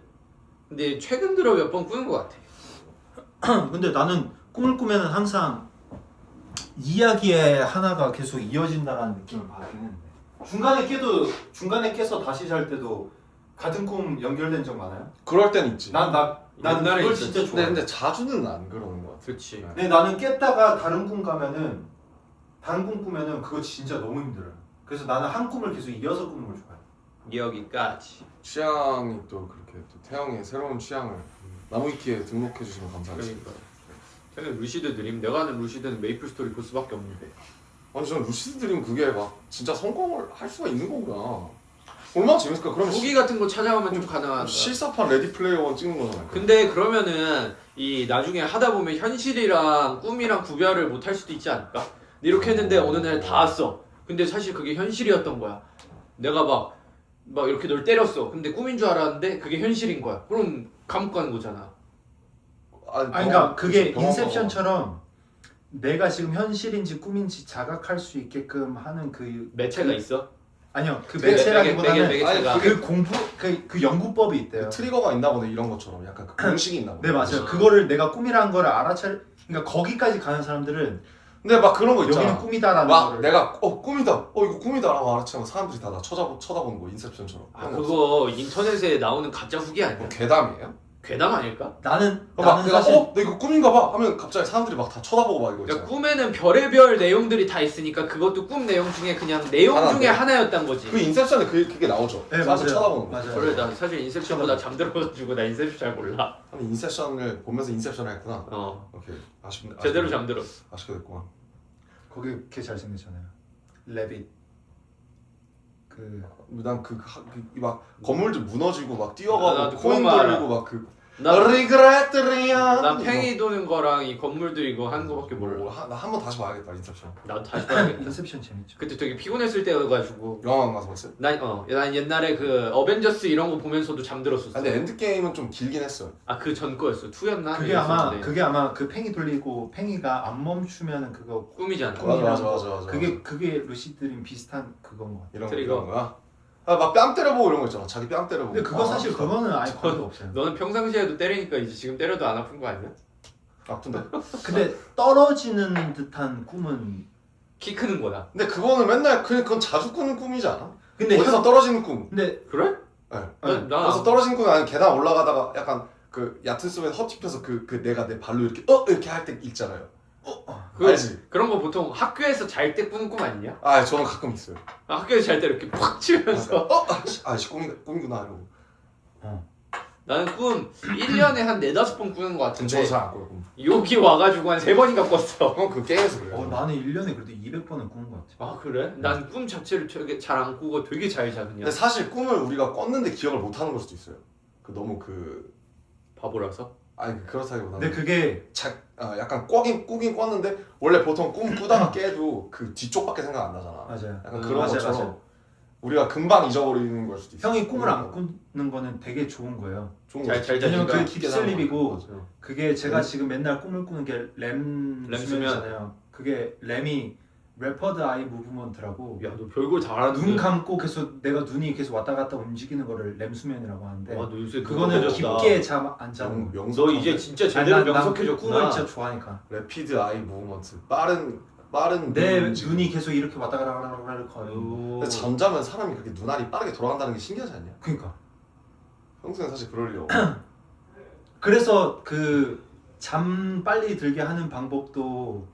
근데 최근 들어 몇 번 꾸는 것 같아. 근데 나는 꿈을 꾸면은 항상 이야기의 하나가 계속 이어진다라는 느낌을 받긴 했는데 중간에 깨서 다시 잘 때도 같은 꿈 연결된 적 많아요? 그럴 땐 있지. 난 옛날에 그걸 있었지. 진짜 좋아해. 근데 자주는 안 그러는 것 같아. 그렇지. 근데 나는 깼다가 다른 꿈 꾸면은 그거 진짜 너무 힘들어요. 그래서 나는 한 꿈을 계속 이어서 꾸는 걸 좋아해. 여기까지. 취향이 또 그렇게 또 태영의 새로운 취향을 나무위키에 등록해 주시면 감사하겠습니다. 그러니까. 태영 루시드 드림. 내가 아는 루시드는 메이플 스토리 보스밖에 없는데. 아니 저는 루시드 드림 그게 막 진짜 성공을 할 수가 있는 거구나. 얼마나 재밌을까? 그러면 후기 같은 거 찾아가면 좀 가능하다. 실사판 레디 플레이어 원 찍는 거잖아요. 근데 그러면은 이 나중에 하다 보면 현실이랑 꿈이랑 구별을 못 할 수도 있지 않을까? 근데 이렇게 했는데 어느 날 다 왔어. 근데 사실 그게 현실이었던 거야. 내가 막 이렇게 널 때렸어. 근데 꿈인 줄 알았는데 그게 현실인 거야. 그럼 감옥 가는 거잖아. 그러니까 그게 인셉션처럼 내가 지금 현실인지 꿈인지 자각할 수 있게끔 하는 그 매체가 있어? 아니요, 그 매체라기보다는 매개체가. 그 공부 그 연구법이 있대요. 그 트리거가 있나 보네 이런 것처럼 약간 그 공식이 있나 보네. 네 맞아요. 그거를 내가 꿈이라는 거를 그러니까 거기까지 가는 사람들은 근데 막 그런 거 있잖아. 여기는 꿈이다라는 막 거를 내가 꿈이다. 이거 꿈이다라고 알아채면 사람들이 다 나 쳐다보는 거 인셉션처럼. 그거 인터넷에 나오는 가짜 후기 아니야? 뭐 괴담이에요? 괴담 아닐까? 나는 내가 사실 나 이거 꿈인가 봐 하면 갑자기 사람들이 막 다 쳐다보고 막 이거 그러니까 있잖아. 꿈에는 별의별 내용들이 다 있으니까 그것도 꿈 내용 중에 그냥 내용 하나인데. 중에 하나였단 거지. 그 인셉션에 그게 나오죠. 네, 사람들 맞아요. 쳐다보는 거. 맞아요. 그래 나 사실 인셉션보다 잠들어가지고 나 인셉션 잘 몰라. 아니 인셉션을 보면서 인셉션을 했구나. 오케이 아쉽네. 제대로 잠들었어. 아쉽게 됐구나. 거기 걔 잘생겼잖아요. 레빗 난 막 건물들 무너지고 막 뛰어가고 나도 코인 그거 돌리고 막그 난 리그레트리아. 팽이 도는 거랑 이 건물들 이거 하는 거밖에 몰라. 나 한 번 다시 봐야겠다 인셉션. 나도 다시 봐야겠다. 인셉션 재밌죠. 그때 되게 피곤했을 때여가지고 영화관 가서 봤어요? 난 옛날에 그 어벤져스 이런 거 보면서도 잠들었었어. 근데 엔드게임은 좀 길긴 했어요. 그 전 거였어. 2였나? 그게 아마 그 팽이 돌리고 팽이가 안 멈추면은 그거 꿈이잖아. 맞아. 그게 루시 드림 비슷한 그건 거 같아. 이런 트리거. 거야. 막 뺨 때려보고 이런 거 있잖아. 자기 뺨 때려보고. 근데 그거 사실 그거는 아예 관계 없어요. 너는 평상시에도 때리니까 이제 지금 때려도 안 아픈 거 아니야? 아픈데? 근데 떨어지는 듯한 꿈은 키 크는 거다. 근데 그거는 맨날 그건 자주 꾸는 꿈이지 않아? 근데 어디서 떨어지는 꿈. 근데 그래? 네. 나 어디서 떨어지는 꿈이 아니면 계단 올라가다가 약간 그 얕은 숲에 헛집혀서 내가 내 발로 이렇게 할 때 있잖아요. 알지? 그런 거 보통 학교에서 잘 때 꾸는 꿈 아니냐? 저는 가끔 있어요. 학교에서 잘 때 이렇게 팍 치면서 꿈이구나 이러고. 나는 꿈 1년에 한 4-5번 꾸는 거 같은데 저는 잘안 꿔요 꿈. 여기 와가지고 한 3번인가 꿨어. 그건 그 게임에서 그래요. 나는 1년에 그래도 200번은 꾸는 것 같아. 아 그래? 난 꿈 자체를 되게 잘 안 꾸고 되게 잘 자 그냥. 근데 사실 꿈을 우리가 꿨는데 기억을 못 하는 걸 수도 있어요. 너무 바보라서? 그렇다기보다는 근데 그게 약간 꾸긴 꿨는데 원래 보통 꿈 꾸다가 깨도 그 뒤쪽밖에 생각 안 나잖아. 맞아요. 약간 그런 맞아요, 것처럼 맞아요. 우리가 금방 잊어버리는 걸 수도 있어. 형이 꿈을 안 꾸는 거는 되게 좋은 거예요. 좋은 잘 거지. 왜냐면 자니까. 그게 딥슬립이고 맞아요. 그게 제가 지금 맨날 꿈을 꾸는 게 렘 렘 수면이잖아요. 그게 렘이 레퍼드 아이 무브먼트라고 야 너 별걸 다 알았는데. 눈 감고 계속 내가 눈이 계속 왔다 갔다 움직이는 거를 렘 수면이라고 하는데 와, 너 요새 그거는 명석해졌다. 깊게 잠 안 자는 거예요. 너 이제 진짜 제대로 명석해졌구나. 꿈을 진짜 좋아하니까 레피드 아이 무브먼트 빠른 내 눈 움직임. 눈이 계속 이렇게 왔다 갔다 거리는 근데 잠자면 사람이 그렇게 눈알이 빠르게 돌아간다는 게 신기하지 않냐? 그러니까 평소에 사실 그럴 리 없고. 그래서 그 잠 빨리 들게 하는 방법도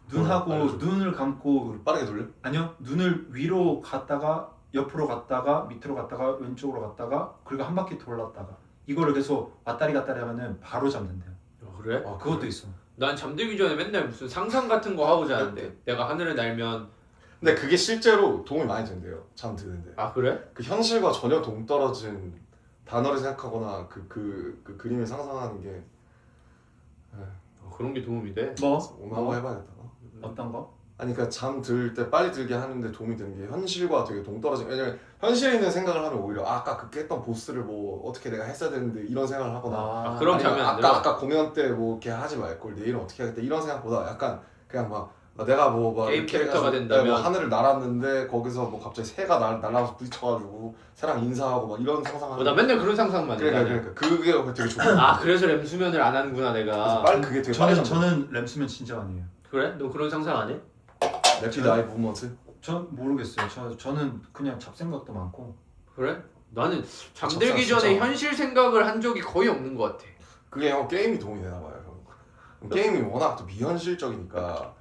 눈하고 알려줘. 눈을 감고 빠르게 돌려? 아니요 눈을 위로 갔다가 옆으로 갔다가 밑으로 갔다가 왼쪽으로 갔다가 그리고 한 바퀴 돌았다가 이거를 계속 왔다리 갔다리 하면은 바로 잠든대요. 그래? 그것도 있어. 난 잠들기 전에 맨날 무슨 상상 같은 거 하고 자는데 내가 하늘을 날면. 근데 그게 실제로 도움이 많이 된대요. 잠 드는데. 아 그래? 그 현실과 전혀 동떨어진 단어를 생각하거나 그 그림을 상상하는 게 그런 게 도움이 돼? 뭐? 오늘 한번 해봐야겠다. 어떤 거? 아니 그러니까 잠 들 때 빨리 들게 하는데 도움이 되는 게 현실과 되게 동떨어진. 왜냐면 현실에 있는 생각을 하면 오히려 아까 그 깼던 보스를 뭐 어떻게 내가 했어야 되는데 이런 생각을 하거나 그럼 아니면 자면 안 들어? 아까 공연 때 뭐 이렇게 하지 말걸 내일은 어떻게 하겠다 이런 생각보다 약간 그냥 막 내가 뭐 게임 이렇게 캐릭터가 해가지고 된다면? 뭐 하늘을 날았는데 거기서 뭐 갑자기 새가 날아서 부딪혀가지고 새랑 인사하고 막 이런 상상하는. 나 맨날 그런 상상만 해. 그러니까 그게 되게 좋아. 그래서 렘 수면을 안 하는구나 내가. 빨리 그게 되게 빨리 저는 램수면 진짜 아니에요. 그래? 너 그런 상상 안 해? 랩피드 아이 무브먼트. 전 모르겠어요. 저는 그냥 잡생각도 많고. 그래? 나는 잠들기 진짜 전에 많아. 현실 생각을 한 적이 거의 없는 것 같아. 그게 형 게임이 도움이 되나 봐요. 형. 게임이 워낙 또 미현실적이니까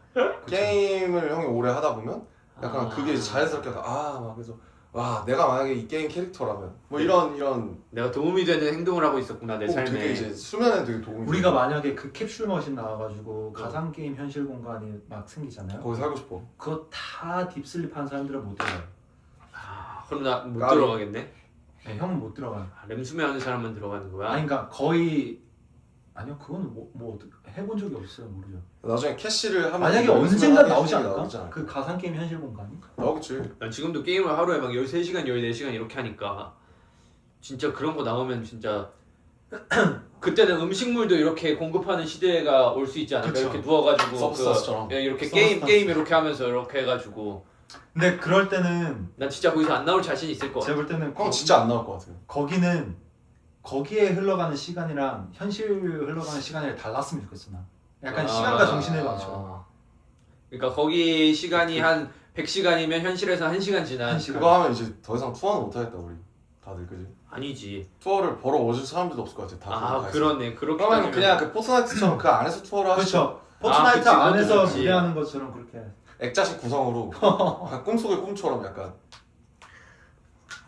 게임을 형이 오래 하다 보면 약간 그게 자연스럽게 막 그래서 와 내가 만약에 이 게임 캐릭터라면 뭐 이런 내가 도움이 되는 행동을 하고 있었구나 내 삶에. 되게 이제 수면에 되게 도움이 우리가 돼요. 만약에 그 캡슐 머신 나와가지고 가상 게임 현실 공간이 막 생기잖아요. 거기 살고 싶어. 그거 다 딥슬립한 사람들은 못 들어요. 그럼 나 못 까비. 들어가겠네. 네, 형은 못 들어가. 렘 수면 하는 사람만 들어가는 거야? 아니 그러니까 거의 아니요 그거는 뭐 해본 적이 없어요. 모르죠. 나중에 캐시를 하면 만약에 언젠가 나오지 않을까? 그 가상 게임 현실 공간이? 나오겠지. 난 지금도 게임을 하루에 막 13시간 14시간 이렇게 하니까 진짜 그런 거 나오면 진짜 그때는 음식물도 이렇게 공급하는 시대가 올 수 있지 않을까? 그쵸. 이렇게 누워가지고 서브스타스처럼. 이렇게 서브스타스. 게임 이렇게 하면서 이렇게 해가지고 근데 그럴 때는 난 진짜 거기서 안 나올 자신 있을 것 같아. 제가 볼 때는 형 진짜 안 나올 것 같아요. 거기는 거기에 흘러가는 시간이랑 현실 흘러가는 시간이 달랐으면 좋겠어 나. 약간 시간과 정신의 방처럼. 그러니까 거기 시간이 한 100시간이면 현실에서 1시간 지난. 1시간. 그거 하면 이제 더 이상 투어는 못 하겠다 우리 다들 그지? 아니지. 투어를 보러 오실 사람들도 없을 것 같아. 다 아 그러네. 그렇게 그러면 따지면 그냥 그 포트나이트처럼 그 안에서 투어를 하시죠. 그렇죠. 포트나이트 그치, 안에서 그것도 그치. 무대하는 것처럼 그렇게. 액자식 구성으로 약간 꿈속의 꿈처럼 약간.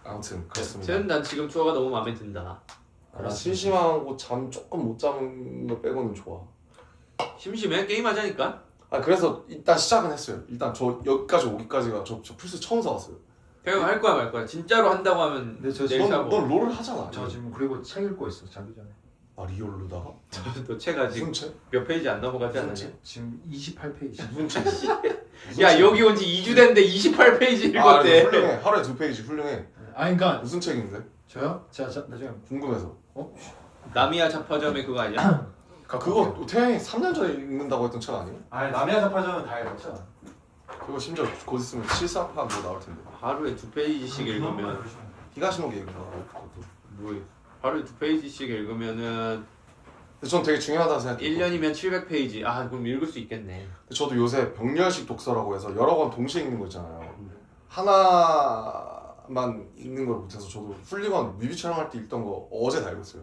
아무튼 그렇습니다. 저는 난 지금 투어가 너무 마음에 든다. 아, 심심하고 잠 조금 못 자는 거 빼고는 좋아. 심심해? 게임하자니까. 아 그래서 일단 시작은 했어요. 일단 저 여기까지 오기까지가 저 플스 처음 사왔어요. 태영 할 거야 말 거야. 진짜로 한다고 하면 근데 저 내일 지금 사고. 넌 롤을 하잖아. 저 지금 그리고 책 읽고 있어 자기 전에. 아 리얼로다가? 너책 아직 무슨 책? 몇 페이지 안 넘어가지 않았냐? 무슨 지금 28페이지. 무슨 책? 무슨 야 책? 여기 온 지 2주 됐는데 28페이지 아 읽었대. 훌륭해. 하루에 2페이지 훌륭해. 아니 그러니까 무슨 책인데? 저요? 제가 나중에 궁금해서. 나미야 잡화점의 그거 아니야? 그거 태양이 3년 전에 읽는다고 했던 책 아니에요? 아니 남이야 잡화점은 다 읽었죠. 그거 심지어 곧 있으면 실사판 뭐 나올 텐데. 하루에 2페이지씩 읽으면 히가시노 얘기가 그것도. 뭐 하루에 2페이지씩 읽으면은 근데 전 되게 중요하다고 생각해요. 1년이면 700페이지. 아 그럼 읽을 수 있겠네. 근데 저도 요새 병렬식 독서라고 해서 여러 권 동시에 읽는 거 있잖아요. 하나만 읽는 걸 못해서 저도 훌리건 뮤비 촬영할 때 읽던 거 어제 다 읽었어요.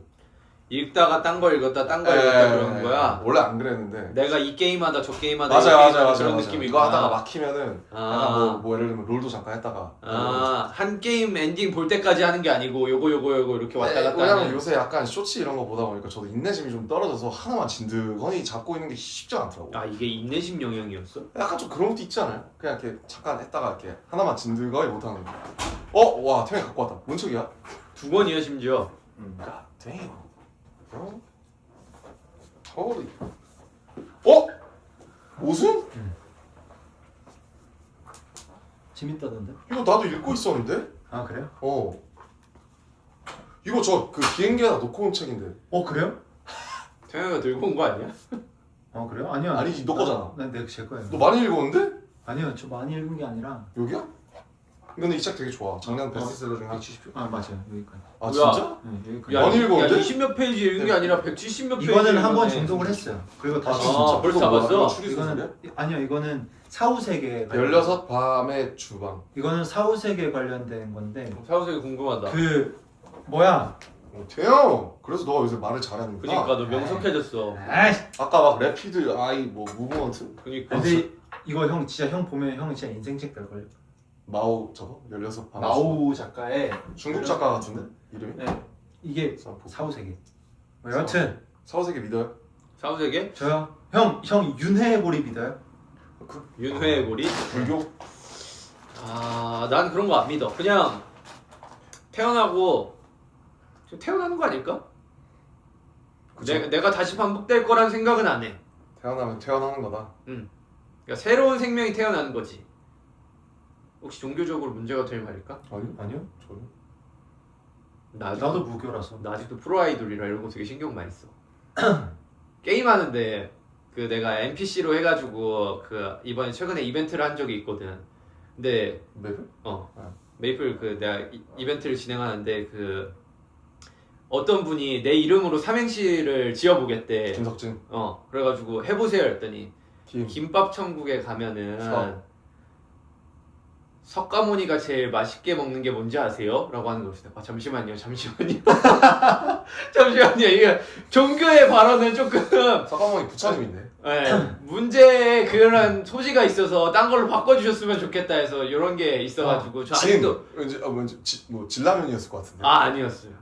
읽다가 딴 거 읽었다 딴 거 읽었다 그러는 거야. 원래 안 그랬는데. 내가 이 게임하다 저 게임하다 맞아요, 이 게임하다 맞아요, 그런 맞아요. 느낌이 이거 하다가 막히면은 아. 약간 뭐 예를 들면 롤도 잠깐 했다가. 한 게임 엔딩 볼 때까지 하는 게 아니고 요거 이렇게 왔다 갔다 왜냐면 하는. 요새 약간 쇼츠 이런 거 보다 보니까 저도 인내심이 좀 떨어져서 하나만 진드건히 잡고 있는 게 쉽지 않더라고. 아 이게 인내심 영역이었어? 약간 좀 그런 것도 있지 않아요? 그냥 이렇게 잠깐 했다가 이렇게 하나만 진드건히 못하는 거. 와 태양이 갖고 왔다. 뭔 책이야? 2권이야 심지어. God damn, bro. Holy. 무슨? 재밌다던데? 이거 나도 읽고 있었는데? 아 그래요? 이거 저 그 비행기에다 놓고 온 책인데. 그래요? 태영이가 들고 온 거 아니야? 그래요? 아니요. 아니지, 너 거잖아. 제 거예요. 너 많이 읽었는데? 아니요 저 많이 읽은 게 아니라. 여기야? 근데 이 책 되게 좋아. 작년 베스트셀러 중에 한 70표. 아 맞아요 여기까지. 아 뭐야? 진짜? 네 여기까지. 많이 읽었는데? 20몇 페이지 읽은 게 아니라 170몇 페이지. 이거는 한 번 읽었네. 중독을 했어요. 그리고 다시 진짜? 벌써 이거 뭐야? 봤어? 이거 추리소설이야? 이거는 아니요 이거는 사후세계 16 밤의 주방. 이거는 사후세계 관련된 건데 사후세계 궁금하다. 그 뭐야? 태영! 그래서 너가 요새 말을 잘하는구나. 그니까 너 명석해졌어. 아이씨. 아까 막 래피드 아이 뭐 무브먼트 그니까. 근데 이거 형 진짜 형 보면 형 진짜 인생책 될 걸요. 마오 저거? 16 밤의 주방. 마오 작가의 중국 작가 같은데? 이름이? 네 이게 사후세계. 여튼 사후세계 믿어요? 사후세계? 저요. 형 윤회고리 믿어요? 윤회의 고리? 불교? 난 그런 거 안 믿어. 그냥 태어나고 지금 태어나는 거 아닐까? 그쵸? 내가 다시 반복될 거란 생각은 안 해. 태어나면 태어나는 거다. 그러니까 새로운 생명이 태어나는 거지. 혹시 종교적으로 문제가 될 말일까? 아니요. 저는 나도 무교라서. 나 아직도 프로 아이돌이라 이런 거 되게 신경 많이 써. 게임 하는데 그 내가 NPC로 해가지고 그 이번에 최근에 이벤트를 한 적이 있거든. 근데 메이플? 메이플 그 내가 이벤트를 진행하는데 그 어떤 분이 내 이름으로 삼행시를 지어보겠대. 김석진. 그래가지고 해보세요 했더니 김. 김밥 천국에 가면은 석가모니가 제일 맛있게 먹는 게 뭔지 아세요? 라고 하는 것이다. 잠시만요. 잠시만요. 이게 종교의 발언은 조금 석가모니 부처님인데. 문제에 그런 소지가 있어서 딴 걸로 바꿔주셨으면 좋겠다 해서 이런 게 있어가지고 저 아직도 왠지 뭐 진라면이었을 것 같은데. 아니었어요.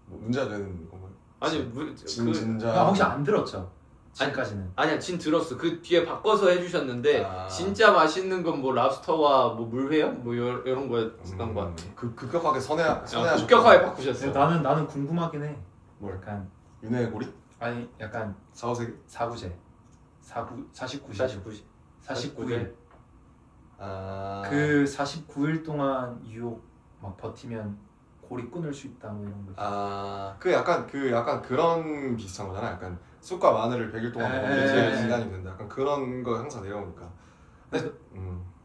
뭐 문제가 되는 건가요? 아니 진자. 혹시 안 들었죠? 지금까지는. 아니야 진 들었어. 그 뒤에 바꿔서 해주셨는데 진짜 맛있는 건 뭐 랍스터와 뭐 물회요? 뭐 이런 거였던 것 같아. 급격하게 선회하셨. 급격하게 바꾸셨어. 나는 궁금하긴 해. 뭘? 약간 윤회의 고리? 아니 약간 4호세기? 4구제 49일 아. 그 49일 동안 유혹 막 버티면 골이 끊을 수 있다 뭐 이런 거. 아, 그 약간 그런 비슷한 거잖아. 약간 쑥과 마늘을 100일 동안 먹으면 제일 기간이 된다. 약간 그런 거 항상 내려오니까. 근데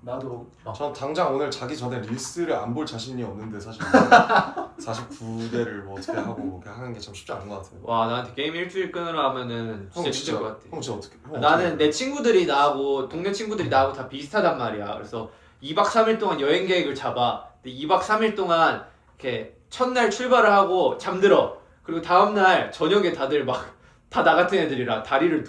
나도 전 당장 오늘 자기 전에 릴스를 안 볼 자신이 없는데 사실 49대를 뭐 어떻게 하고 그냥 하는 게 참 쉽지 않은 것 같아요. 와 나한테 게임 일주일 끊으라 하면은 진짜 힘들 것 같아. 형 진짜 어떻게? 형 나는 어떻게 내 친구들이 나하고 동네 친구들이 나하고 다 비슷하단 말이야. 그래서 2박 3일 동안 여행 계획을 잡아. 근데 2박 3일 동안 이렇게 첫날 출발을 하고 잠들어. 그리고 다음날 저녁에 다들 막 다 나 같은 애들이라 다리를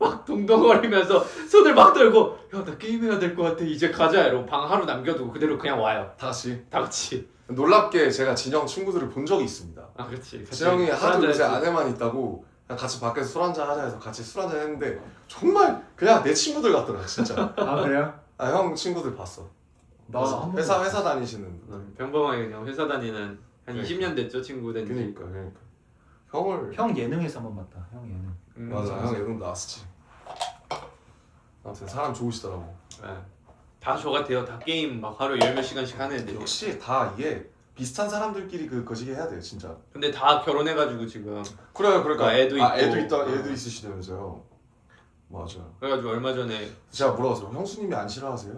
막 동동거리면서 손을 막 들고 야 나 게임해야 될 것 같아 이제 가자 이러고 방 하루 남겨두고 그대로 그냥 와요. 다 같이. 다 같이. 놀랍게 제가 진영 친구들을 본 적이 있습니다. 아 그렇지. 진영이 술 하도 한잔 요새 했지. 아내만 있다고 그냥 같이 밖에서 술 한잔 하자 해서 같이 술 한잔 했는데 정말 그냥 내 친구들 같더라 진짜. 아 그래요? 아 형 친구들 봤어. 나 한 번도 회사 다니시는. 평범하게 그냥 회사 다니는 한 그러니까. 20년 됐죠 친구 된 지. 그러니까. 형을 형 예능에서 한번 봤다. 형 예능. 맞아 형 예능 나왔었지. 아무튼 사람 좋으시더라고. 네. 다 저 같아요. 다 게임 막 하루 10몇 시간씩 하는 애들. 역시 다 이게 비슷한 사람들끼리 그 거시기 해야 돼요 진짜. 근데 다 결혼해가지고 지금. 그래요 그러니까 애도 있고. 애도 있으시다면서요. 맞아. 그래가지고 얼마 전에 제가 물어봤어요. 형수님이 안 싫어하세요?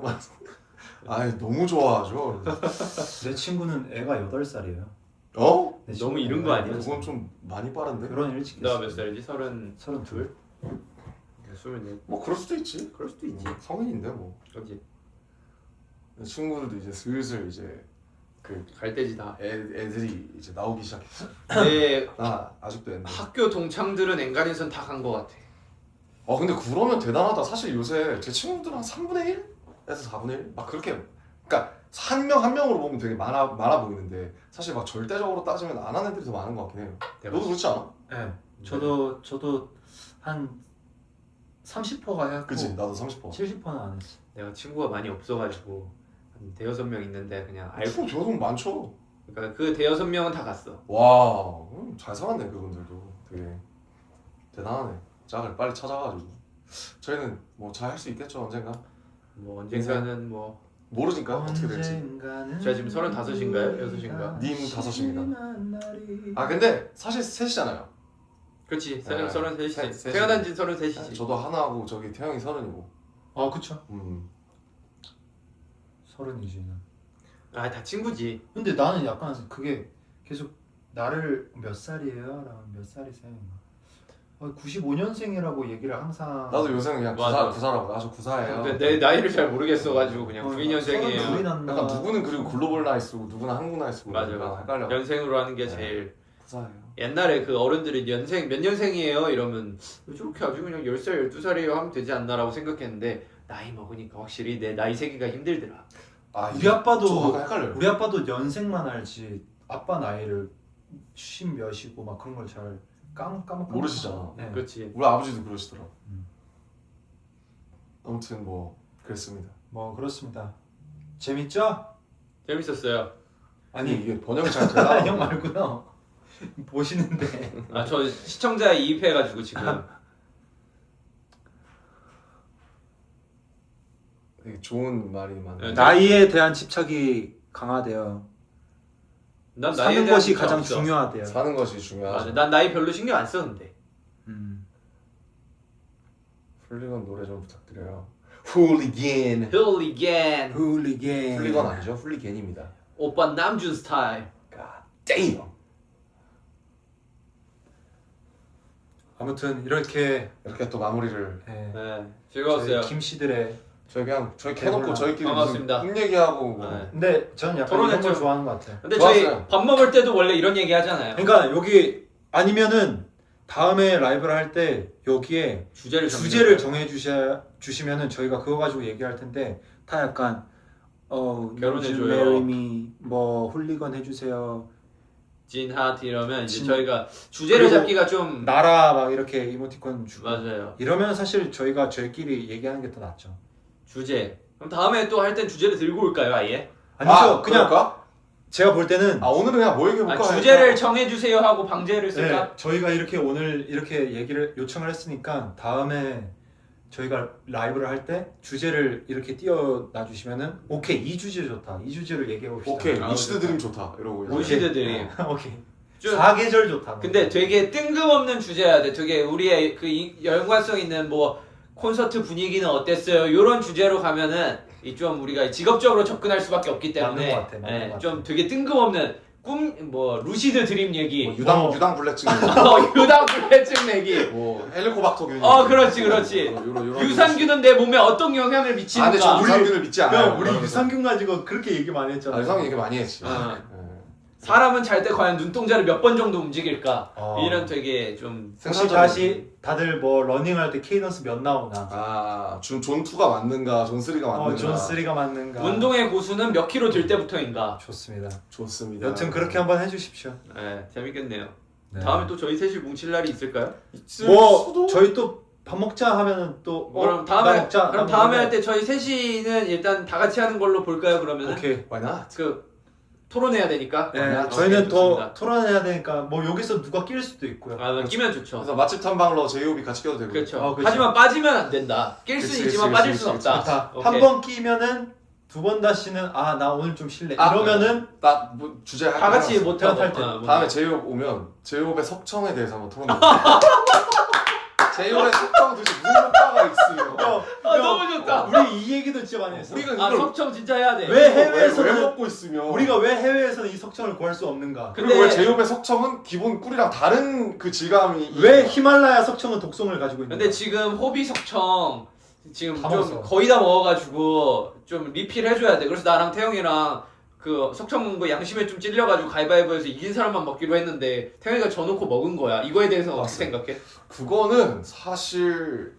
아니 너무 좋아하죠. 내 친구는 애가 8살이에요. 어? 너무 이른 거 아니야? 그건 좀 많이 빠른데? 결혼 일찍 나 했어. 몇 살이지? 32. 24. 뭐 그럴 수도 있지. 그럴 수도 있지. 성인인데 뭐. 그렇지. 친구들도 이제 슬슬 이제 그 갈 때지 다. 애들이 이제 나오기 시작했어. 내 나 아직도 옛날. 학교 동창들은 엔간해선 다 간 거 같아. 근데 그러면 대단하다. 사실 요새 제 친구들은 한 3분의 1에서 4분의 1? 막 그렇게 그러니까 한 명 한 명으로 보면 되게 많아 보이는데 사실 막 절대적으로 따지면 안 하는 애들이 더 많은 것 같긴 해요. 너도 그렇지 않아? 네. 저도 한 30%가 했고 그치 나도 30%. 70%는 안 했어. 내가 친구가 많이 없어가지고 한 대여섯 명 있는데 그냥 알고. 알고 저도 많죠. 그러니까 그 대여섯 명은 다 갔어. 와, 잘 살았네 그분들도 되게 대단하네. 짝을 빨리 찾아가지고 저희는 뭐 잘 할 수 있겠죠 언젠가. 뭐 언젠가는 뭐 모르니까 어떻게 될지. 제가 지금 35인가요? 6인가요? 님 5입니다. 아 근데 사실 셋이잖아요. 그렇지. 네. 33이지. 태어난 지 33이지. 저도 하나하고 저기 태영이 30이고. 아 그쵸. 30이지. 아 다 친구지. 근데 나는 약간 그게 계속 나를 몇 살이에요? 라면 몇 살이세요? 95년생이라고 얘기를 항상. 나도 요새는 그냥 맞아. 구사라고. 나 저 구사예요. 근데 내 나이를 잘 모르겠어가지고 그냥 92년생이에요. 32이 났나. 약간 누구는 그리고 글로벌 나이 쓰고 누구는 한국 나이 쓰고. 맞아. 약간 헷갈려. 연생으로 하는 게 네. 제일. 구사예요. 옛날에 그 어른들이 연생 몇 년생이에요? 이러면 왜 저렇게 아주 그냥 10살 12살이에요 하면 되지 않나라고 생각했는데 나이 먹으니까 확실히 내 나이 세기가 힘들더라. 아, 우리 아빠도 저 약간 헷갈려요. 우리 아빠도 연생만 알지 아빠 나이를 10몇이고 막 그런 걸 잘 까먹 모르시잖아. 네. 그렇지. 우리 아버지도 그러시더라. 음. 아무튼 뭐 그랬습니다. 뭐 그렇습니다. 재밌죠? 재밌었어요. 아니 이게 번역이 잘 되나? 형 말고요. 보시는데 아 저 시청자 이입해가지고 지금 되게 좋은 말이 많네. 네. 나이에 대한 집착이 강하대요. 난 나이에 사는 대한 것이 집착 가장 없어. 중요하대요. 사는 것이 맞아. 중요하죠. 난 나이 별로 신경 안 썼는데. 훌리건 노래 좀 부탁드려요. 훌리겐. 훌리겐. 훌리겐. 훌리건 아니죠? 훌리겐입니다. 오빠 남준 스타일. God damn. 아무튼 이렇게 이렇게 또 마무리를 네, 네. 즐거웠어요. 저희 김 씨들의. 저희 그냥 저희 켜놓고 배불러. 저희끼리 반갑습니다. 무슨 꿈 얘기하고 뭐. 네. 근데 저는 약간 토론했죠. 이런 걸 좋아하는 것 같아요. 근데 좋았어요. 저희 밥 먹을 때도 원래 이런 얘기 하잖아요. 그러니까 여기 아니면은 다음에 라이브를 할 때 여기에 주제를 정해 주시면은 저희가 그거 가지고 얘기할 텐데 다 약간 결혼해줘요. marry me 뭐 훌리건 해주세요. 진하트 이러면 이제 진- 저희가 주제를 그리고 잡기가 좀 나라 막 이렇게 이모티콘 주고 맞아요. 이러면 사실 저희가 저희끼리 얘기하는 게 더 낫죠. 주제. 그럼 다음에 또 할 땐 주제를 들고 올까요, 아예? 아니죠. 그냥 그럴까? 제가 볼 때는 오늘은 그냥 뭐 얘기해볼까? 주제를 정해주세요 하고 방제를 쓸까? 네, 저희가 이렇게 오늘 이렇게 얘기를 요청을 했으니까 다음에 저희가 라이브를 할 때 주제를 이렇게 띄워놔 주시면은 오케이 이 주제 좋다 이 주제로 얘기해 봅시다. 오케이 루시드 드림 좋다 이러고 루시드 드림. 오케이. 좀- 사계절 좋다. 근데 되게 뜬금없는 주제야 돼. 되게 우리의 그 연관성 있는 뭐 콘서트 분위기는 어땠어요? 이런 주제로 가면은 이 좀 우리가 직업적으로 접근할 수밖에 없기 때문에 맞는 것 같아, 맞는 것 같아. 좀 되게 뜬금없는 뭐 루시드 드림 얘기, 유당 불내증 유당 불내증 얘기. 뭐 헬리코박터균 그렇지. 요런 유산균은 내 몸에 어떤 영향을 근데 미치는가? 저 유산균을 믿지 않아요. 형 우리 유산균 가지고 그렇게 얘기 많이 했잖아. 유산균 얘기 많이 했지. 사람은 잘 때 과연 눈동자를 몇 번 정도 움직일까? 이런 되게 좀 혹시 다시 다들 뭐 러닝할 때 케이던스 몇 나오나? 존 2가 맞는가, 존 3가 맞는가. 존 3가 맞는가? 운동의 고수는 몇 킬로 들 때부터인가? 좋습니다. 좋습니다. 여튼 그렇게 한번 해주십시오. 네, 재밌겠네요. 네. 다음에 또 저희 셋이 뭉칠 날이 있을까요? 뭐 저희 또 밥 먹자 하면은 또 그럼 나 다음에 먹자. 그럼 다음에 할 때 저희 셋이는 일단 다 같이 하는 걸로 볼까요? 그러면은 오케이. Why not? 그 토론해야 되니까. 네, 오케이, 저희는 더 좋습니다. 토론해야 되니까 뭐 여기서 누가 낄 수도 있고요. 끼면 좋죠. 그래서 맛집 탐방로 제이홉이 같이 껴도 되고. 그렇죠. 그렇죠. 하지만 빠지면 안 된다. 낄 그치, 수는 있지만 그치, 빠질 그치, 수는 그치, 없다. 자, 오케이. 한 번 끼면은 두 번 다시는 나 오늘 좀 쉴래. 이러면은 나뭐 주제 다 같이 못 하고 탈 때. 다음에 제이홉 오면 제이홉의 석청에 대해서 한번 토론해. 제이홉의 석청 도대체 무슨 효과가 있어요? 너무 좋다. 우리 이 얘기도 진짜 많이 했어. 우리가 아 이걸 석청 진짜 해야 돼. 왜 왜 해외에서는 먹고 있으면 우리가 왜 해외에서는 이 석청을 구할 수 없는가? 근데- 그리고 왜 제이홉의 석청은 기본 꿀이랑 다른 그 질감이 왜 히말라야 석청은 독성을 가지고 있는가? 근데 지금 호비 석청 지금 다 좀 먹었어. 거의 다 먹어가지고 좀 리필 해줘야 돼. 그래서 나랑 태영이랑 그 석청 먹은 거 양심에 좀 찔려가지고 가위바위보해서 이긴 사람만 먹기로 했는데 태영이가 져놓고 먹은 거야. 이거에 대해서는 어떻게 생각해? 그거는 사실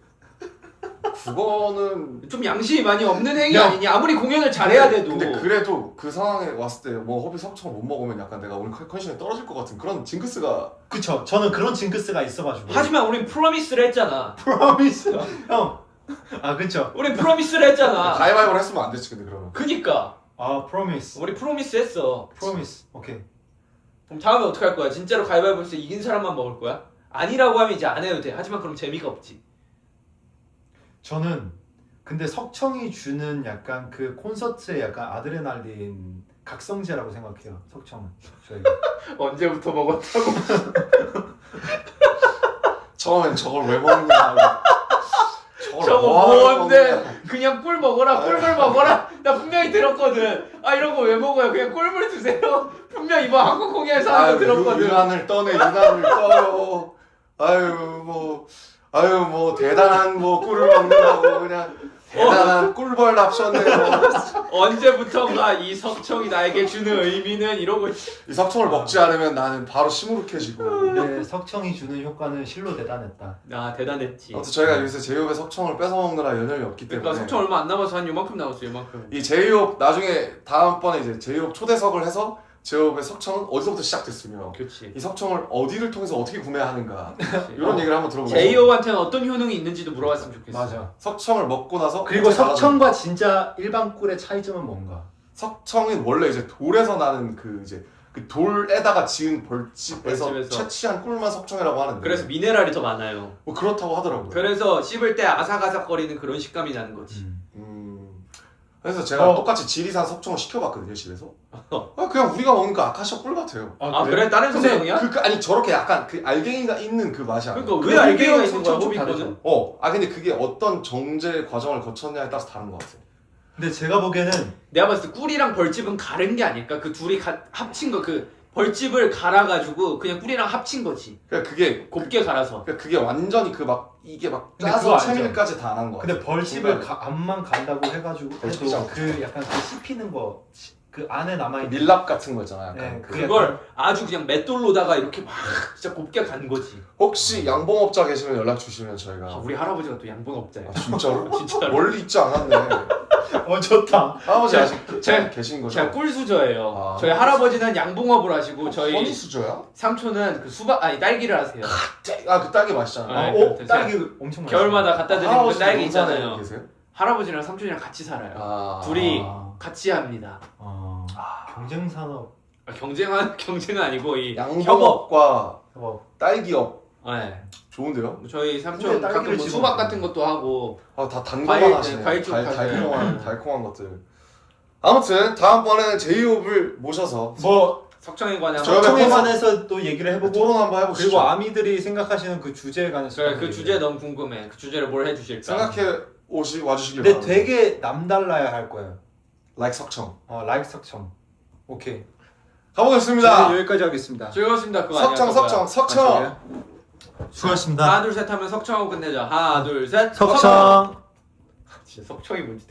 그거는 좀 양심이 많이 없는 행위 야. 아니냐? 아무리 공연을 잘해야 돼도. 근데 그래도 그 상황에 왔을 때 뭐 허비 석청 못 먹으면 약간 내가 오늘 컨디션이 떨어질 것 같은 그런 징크스가 그쵸. 저는 그런 징크스가 있어가지고. 하지만 우린 프로미스를 했잖아. 프로미스. 형. 그쵸. 우린 프로미스를 했잖아. 가위바위보를 했으면 안 됐지 근데 그러면 그니까 프로미스. 우리 프로미스 했어. 프로미스. 오케이. 그럼 다음에 어떻게 할 거야? 진짜로 가위바위보에서 이긴 사람만 먹을 거야? 아니라고 하면 이제 안 해도 돼. 하지만 그럼 재미가 없지. 저는 근데 석청이 주는 약간 그 콘서트의 약간 아드레날린 각성제라고 생각해요. 석청은 저희가. 언제부터 먹었다고? 처음엔 저걸 왜 먹느냐 저거 뭐 하는 뭔데? 건데? 그냥 꿀 먹어라, 꿀물 먹어라. 나 분명히 들었거든. 이런 거 왜 먹어요? 그냥 꿀물 드세요. 분명 이번 한국공연에서 하는 거 들었거든. 유난을 떠네 유난을 떠요 아유 뭐 대단한 뭐 꿀을 먹는다고 그냥 대단한 꿀벌 납셨네요. 언제부턴가 이 석청이 나에게 주는 의미는 이러고 있지. 이 석청을 먹지 않으면 나는 바로 시무룩해지고. 네, 석청이 주는 효과는 실로 대단했다. 대단했지. 아무튼 저희가 요새 제이홉의 석청을 뺏어 먹느라 연연이 없기 때문에. 그러니까 석청 얼마 안 남아서 한 요만큼 남았어, 요만큼. 이 제이홉 나중에 다음번에 이제 제이홉 초대석을 해서 제이홉의 석청은 어디서부터 시작됐으며 그렇지. 이 석청을 어디를 통해서 어떻게 구매하는가 이런 얘기를 한번 들어보겠습니다. 제이홉한테는 어떤 효능이 있는지도 물어봤으면 좋겠어. 맞아. 석청을 먹고 나서 그리고 엄청 석청과 진짜 일반 꿀의 차이점은 뭔가? 석청은 원래 이제 돌에서 나는 그 이제 그 돌에다가 지은 벌집에서 벌집에서. 채취한 꿀만 석청이라고 하는데 그래서 미네랄이 더 많아요. 뭐 그렇다고 하더라고요. 그래서 씹을 때 아삭아삭거리는 그런 식감이 나는 거지. 그래서 제가 똑같이 지리산 석청을 시켜봤거든요 집에서. 그냥 우리가 먹는 그 아카시아 꿀 같아요. 그래? 다른 근데 성형이야? 아니 저렇게 약간 그 알갱이가 있는 그 맛이 아니에요. 그러니까 왜 알갱이가 있는 거야, 좀 호비 다르죠. 거는? 근데 그게 어떤 정제 과정을 거쳤냐에 따라서 다른 것 같아요. 근데 제가 보기에는 내가 봤을 때 꿀이랑 벌집은 가른 게 아닐까? 그 둘이 합친 거, 그 벌집을 갈아가지고 그냥 꿀이랑 합친 거지. 그러니까 그게 곱게 갈아서. 그러니까 그게 완전히 그 막 이게 막 근데 짜서 그거 알죠? 채밀까지 다 안 한 거 같아요. 근데 벌집을 암만 간다고 해가지고 벌집이지 해도 않고. 그 약간 그 씹히는 거 그 안에 남아있는 밀랍 같은 거 있잖아요. 약간 네, 그 그걸 아주 그냥 맷돌로다가 이렇게 막 진짜 곱게 간 거지. 혹시 양봉업자 계시면 연락 주시면 저희가 우리 할아버지가 또 양봉업자야. 진짜로? 진짜로. 멀리 있지 않았네. 좋다. 할아버지 제가- 아직 제가- 계신 거죠? 제가 꿀수저예요. 아. 저희 할아버지는 양봉업을 하시고 저희 허니수저야? 삼촌은 그 딸기를 하세요. 그 딸기 맛있잖아요. 네. 딸기 엄청 맛있어. 겨울마다 갖다 드리는 그 할아버지 딸기 농사에 있잖아요. 계세요? 할아버지랑 삼촌이랑 같이 살아요. 아. 둘이 같이 합니다. 경쟁 산업 경쟁은 아니고 이 양봉업과 협업. 딸기업 네. 좋은데요? 저희 삼촌 근데 가끔 딸기를 뭐 집어먹어요. 수박 같은 것도 하고 아 다 단 과일, 것만 하시네. 과일 쪽 하세요. 달콤한 것들. 아무튼 다음번에는 제이홉을 모셔서 뭐 석청에 관한 저희가 청에 토론- 관해서 또 얘기를 해보고 토론 한번 해보시죠. 그리고 아미들이 생각하시는 그 주제에 관해서 그래 그 주제 너무 궁금해. 그 주제를 뭘 해주실까? 생각해 와주시길 근데 바랍니다. 되게 남달라야 할 거예요. like 석청. 라이크 석청. 오케이. 가보겠습니다. 저는 여기까지 하겠습니다. 즐거웠습니다. 그거 아니야? 석청 저거야. 석청. 수고하셨습니다. 하나 둘 셋 하면 석청하고 끝내자. 하나 둘 셋. 석청. 진짜 석청이 뭔지 되게